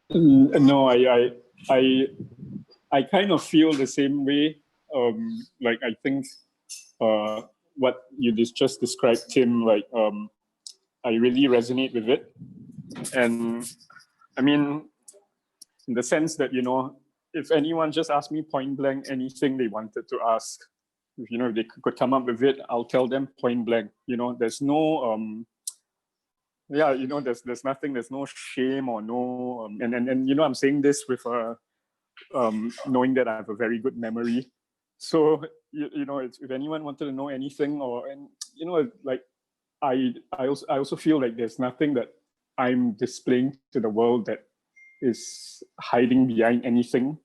Speaker 4: No, I kind of feel the same way. Like I think what you just described, Tim, like I really resonate with it. And I mean, in the sense that, if anyone just asked me point blank anything they wanted to ask, if if they could come up with it, I'll tell them point blank. There's no there's nothing, there's no shame or no and I'm saying this with knowing that I have a very good memory. So if anyone wanted to know anything, like I also feel like there's nothing that I'm displaying to the world that is hiding behind anything,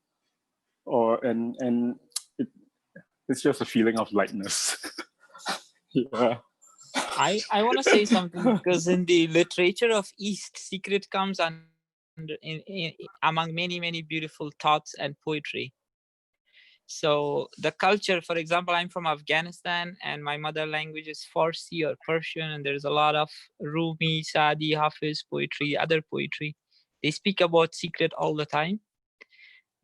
Speaker 4: it's just a feeling of lightness. Yeah.
Speaker 5: I want to say something, because in the literature of East, secret comes under among many, many beautiful thoughts and poetry. So the culture, for example, I'm from Afghanistan and my mother language is Farsi or Persian, and there's a lot of Rumi, Sadi, Hafiz poetry, other poetry. They speak about secret all the time.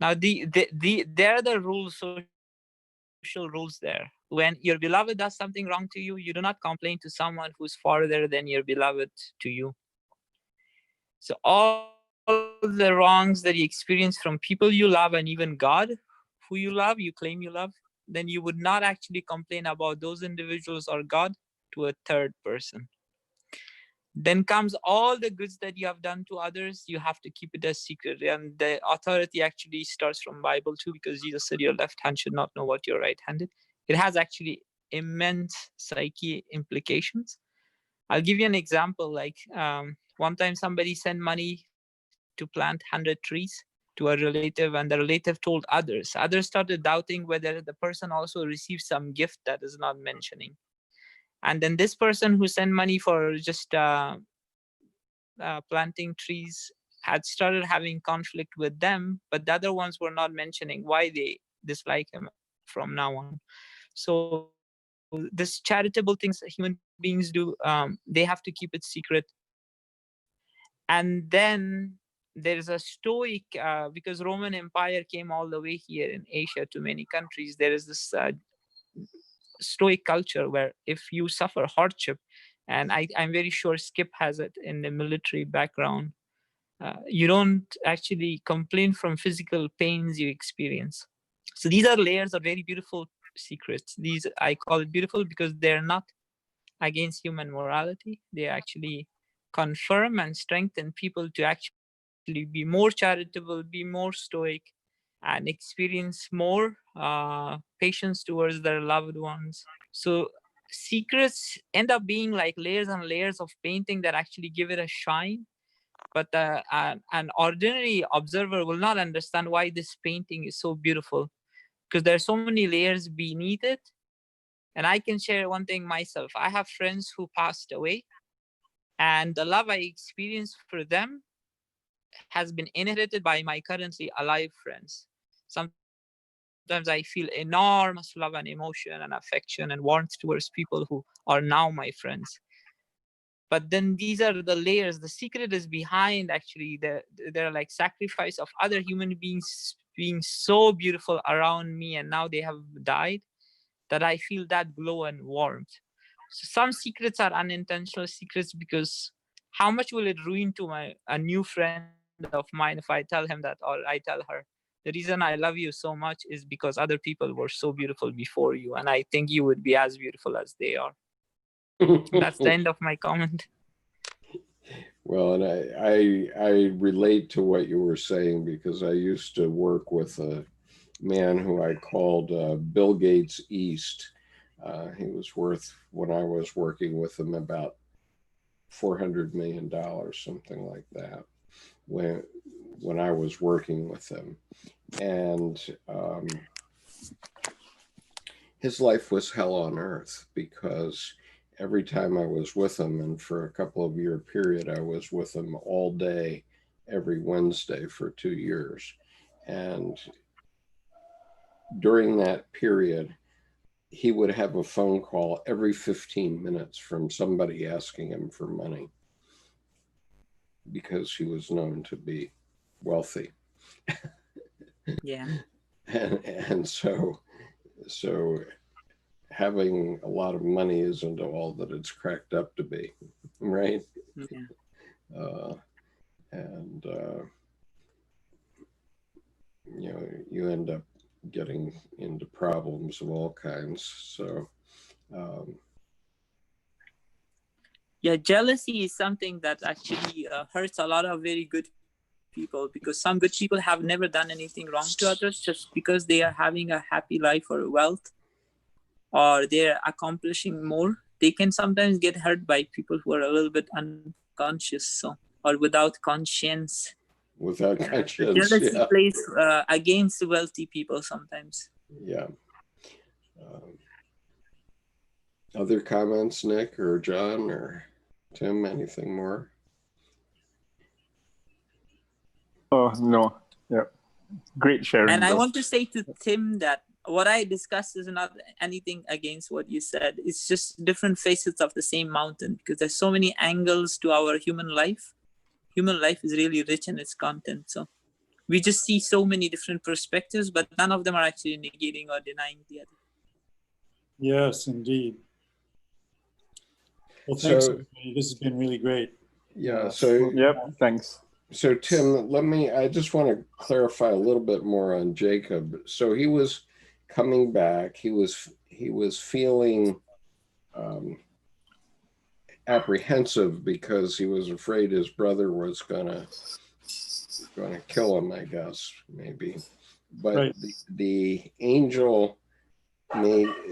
Speaker 5: Now, there are the rules, social rules there. When your beloved does something wrong to you, you do not complain to someone who's farther than your beloved to you. So all the wrongs that you experience from people you love and even God, who you love, you claim you love, then you would not actually complain about those individuals or God to a third person. Then comes all the goods that you have done to others, you have to keep it a secret. And the authority actually starts from Bible too, because Jesus said your left hand should not know what your right hand is. It has actually immense psyche implications. I'll give you an example. Like one time somebody sent money to plant 100 trees to a relative, and the relative told others. Others started doubting whether the person also received some gift that is not mentioning. And then this person who sent money for just planting trees had started having conflict with them, but the other ones were not mentioning why they dislike him from now on. So this charitable things that human beings do, they have to keep it secret. And then there's a stoic, because Roman Empire came all the way here in Asia to many countries, there is this stoic culture where if you suffer hardship, and I'm very sure Skip has it in the military background, you don't actually complain from physical pains you experience. So these are layers of very beautiful secrets. These, I call it beautiful because they're not against human morality. They actually confirm and strengthen people to actually be more charitable, be more stoic, and experience more patience towards their loved ones. So secrets end up being like layers and layers of painting that actually give it a shine. But an ordinary observer will not understand why this painting is so beautiful, because there are so many layers beneath it. And I can share one thing myself. I have friends who passed away, and the love I experience for them has been inherited by my currently alive friends. Sometimes I feel enormous love and emotion and affection and warmth towards people who are now my friends. But then these are the layers. The secret is behind, actually. They're like sacrifice of other human beings being so beautiful around me, and now they have died, that I feel that glow and warmth. So some secrets are unintentional secrets, because how much will it ruin to a new friend of mine if I tell him that, or I tell her, the reason I love you so much is because other people were so beautiful before you, and I think you would be as beautiful as they are. That's the end of my comment.
Speaker 1: Well, and I relate to what you were saying, because I used to work with a man who I called Bill Gates East. He was worth, when I was working with him, about $400 million, something like that, when I was working with him. And his life was hell on earth, because every time I was with him, and for a couple of year period, I was with him all day, every Wednesday for 2 years. And during that period, he would have a phone call every 15 minutes from somebody asking him for money, because he was known to be wealthy.
Speaker 5: Yeah.
Speaker 1: And so having a lot of money isn't all that it's cracked up to be, right?
Speaker 5: Yeah.
Speaker 1: And you know, you end up getting into problems of all kinds. So,
Speaker 5: Yeah, jealousy is something that actually hurts a lot of very good people, because some good people have never done anything wrong to others. Just because they are having a happy life or wealth, or they're accomplishing more, they can sometimes get hurt by people who are a little bit unconscious, so, or without conscience.
Speaker 1: without
Speaker 5: So
Speaker 1: conscience,
Speaker 5: jealousy
Speaker 1: yeah,
Speaker 5: plays against wealthy people sometimes.
Speaker 1: yeah. Other comments, Nick or John or Tim? Anything more?
Speaker 4: Oh no, yeah, great sharing.
Speaker 5: And I
Speaker 4: though.
Speaker 5: want to say to Tim that what I discussed is not anything against what you said. It's just different facets of the same mountain, because there's so many angles to our human life. Human life is really rich in its content. So we just see so many different perspectives, but none of them are actually negating or denying the other.
Speaker 3: Yes, indeed. Well, thanks,
Speaker 1: So,
Speaker 3: everybody. This has been really great.
Speaker 1: yeah, so
Speaker 4: Yep, thanks.
Speaker 1: so Tim, I just want to clarify a little bit more on Jacob. So he was coming back. He was feeling apprehensive because he was afraid his brother was gonna kill him, I guess, maybe. But
Speaker 3: Right.
Speaker 1: the angel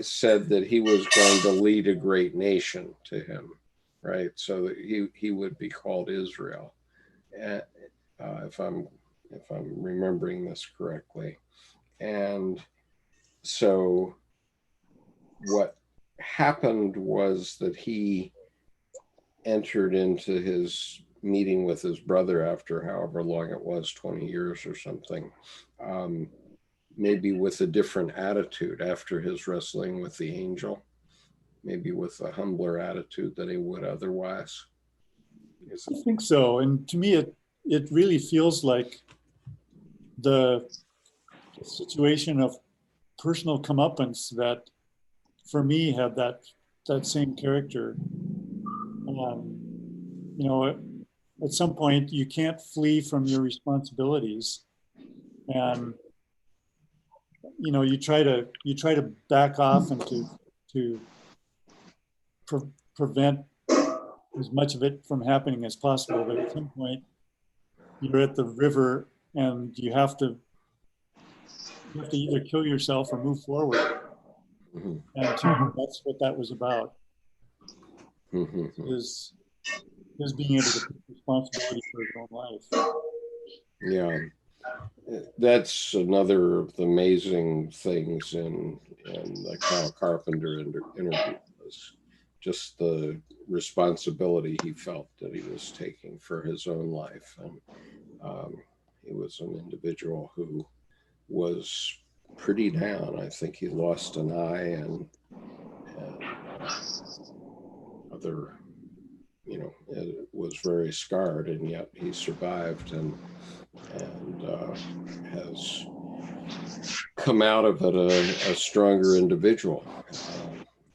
Speaker 1: said that he was going to lead a great nation to him, right? So that he would be called Israel. If I'm remembering this correctly. And so what happened was that he entered into his meeting with his brother after however long it was, 20 years or something, maybe with a different attitude after his wrestling with the angel, maybe with a humbler attitude than he would otherwise.
Speaker 3: I think so. And to me, it really feels like the situation of personal comeuppance that, for me, had that same character. You know, at some point, you can't flee from your responsibilities, and you know, you try to back off and to prevent as much of it from happening as possible. But at some point, you're at the river, and you have to either kill yourself or move forward.
Speaker 1: Mm-hmm.
Speaker 3: And to me, that's what that was about.
Speaker 1: Mm-hmm.
Speaker 3: Is being able to take responsibility for his own life.
Speaker 1: Yeah, that's another of the amazing things in the Kyle Carpenter interview, was just the responsibility he felt that he was taking for his own life. And he was an individual who was pretty down. I think he lost an eye and other, you know, it was very scarred, and yet he survived and has come out of it a stronger individual.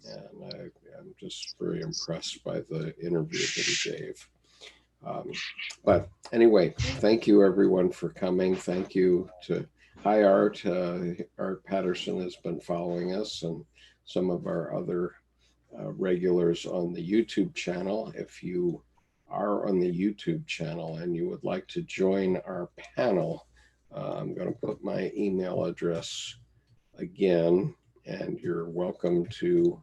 Speaker 1: And I'm just very impressed by the interview that he gave. But anyway, thank you everyone for coming. Thank you to Art. Art Patterson has been following us, and some of our other regulars on the YouTube channel. If you are on the YouTube channel and you would like to join our panel, I'm going to put my email address again, and you're welcome to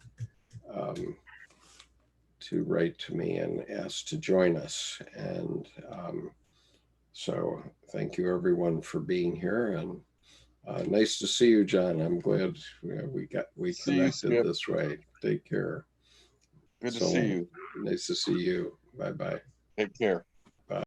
Speaker 1: write to me and ask to join us. And so thank you everyone for being here, and nice to see you, John. I'm glad we connected this way. Take care.
Speaker 6: Good to see you.
Speaker 1: Nice to see you. Bye-bye.
Speaker 6: Take care.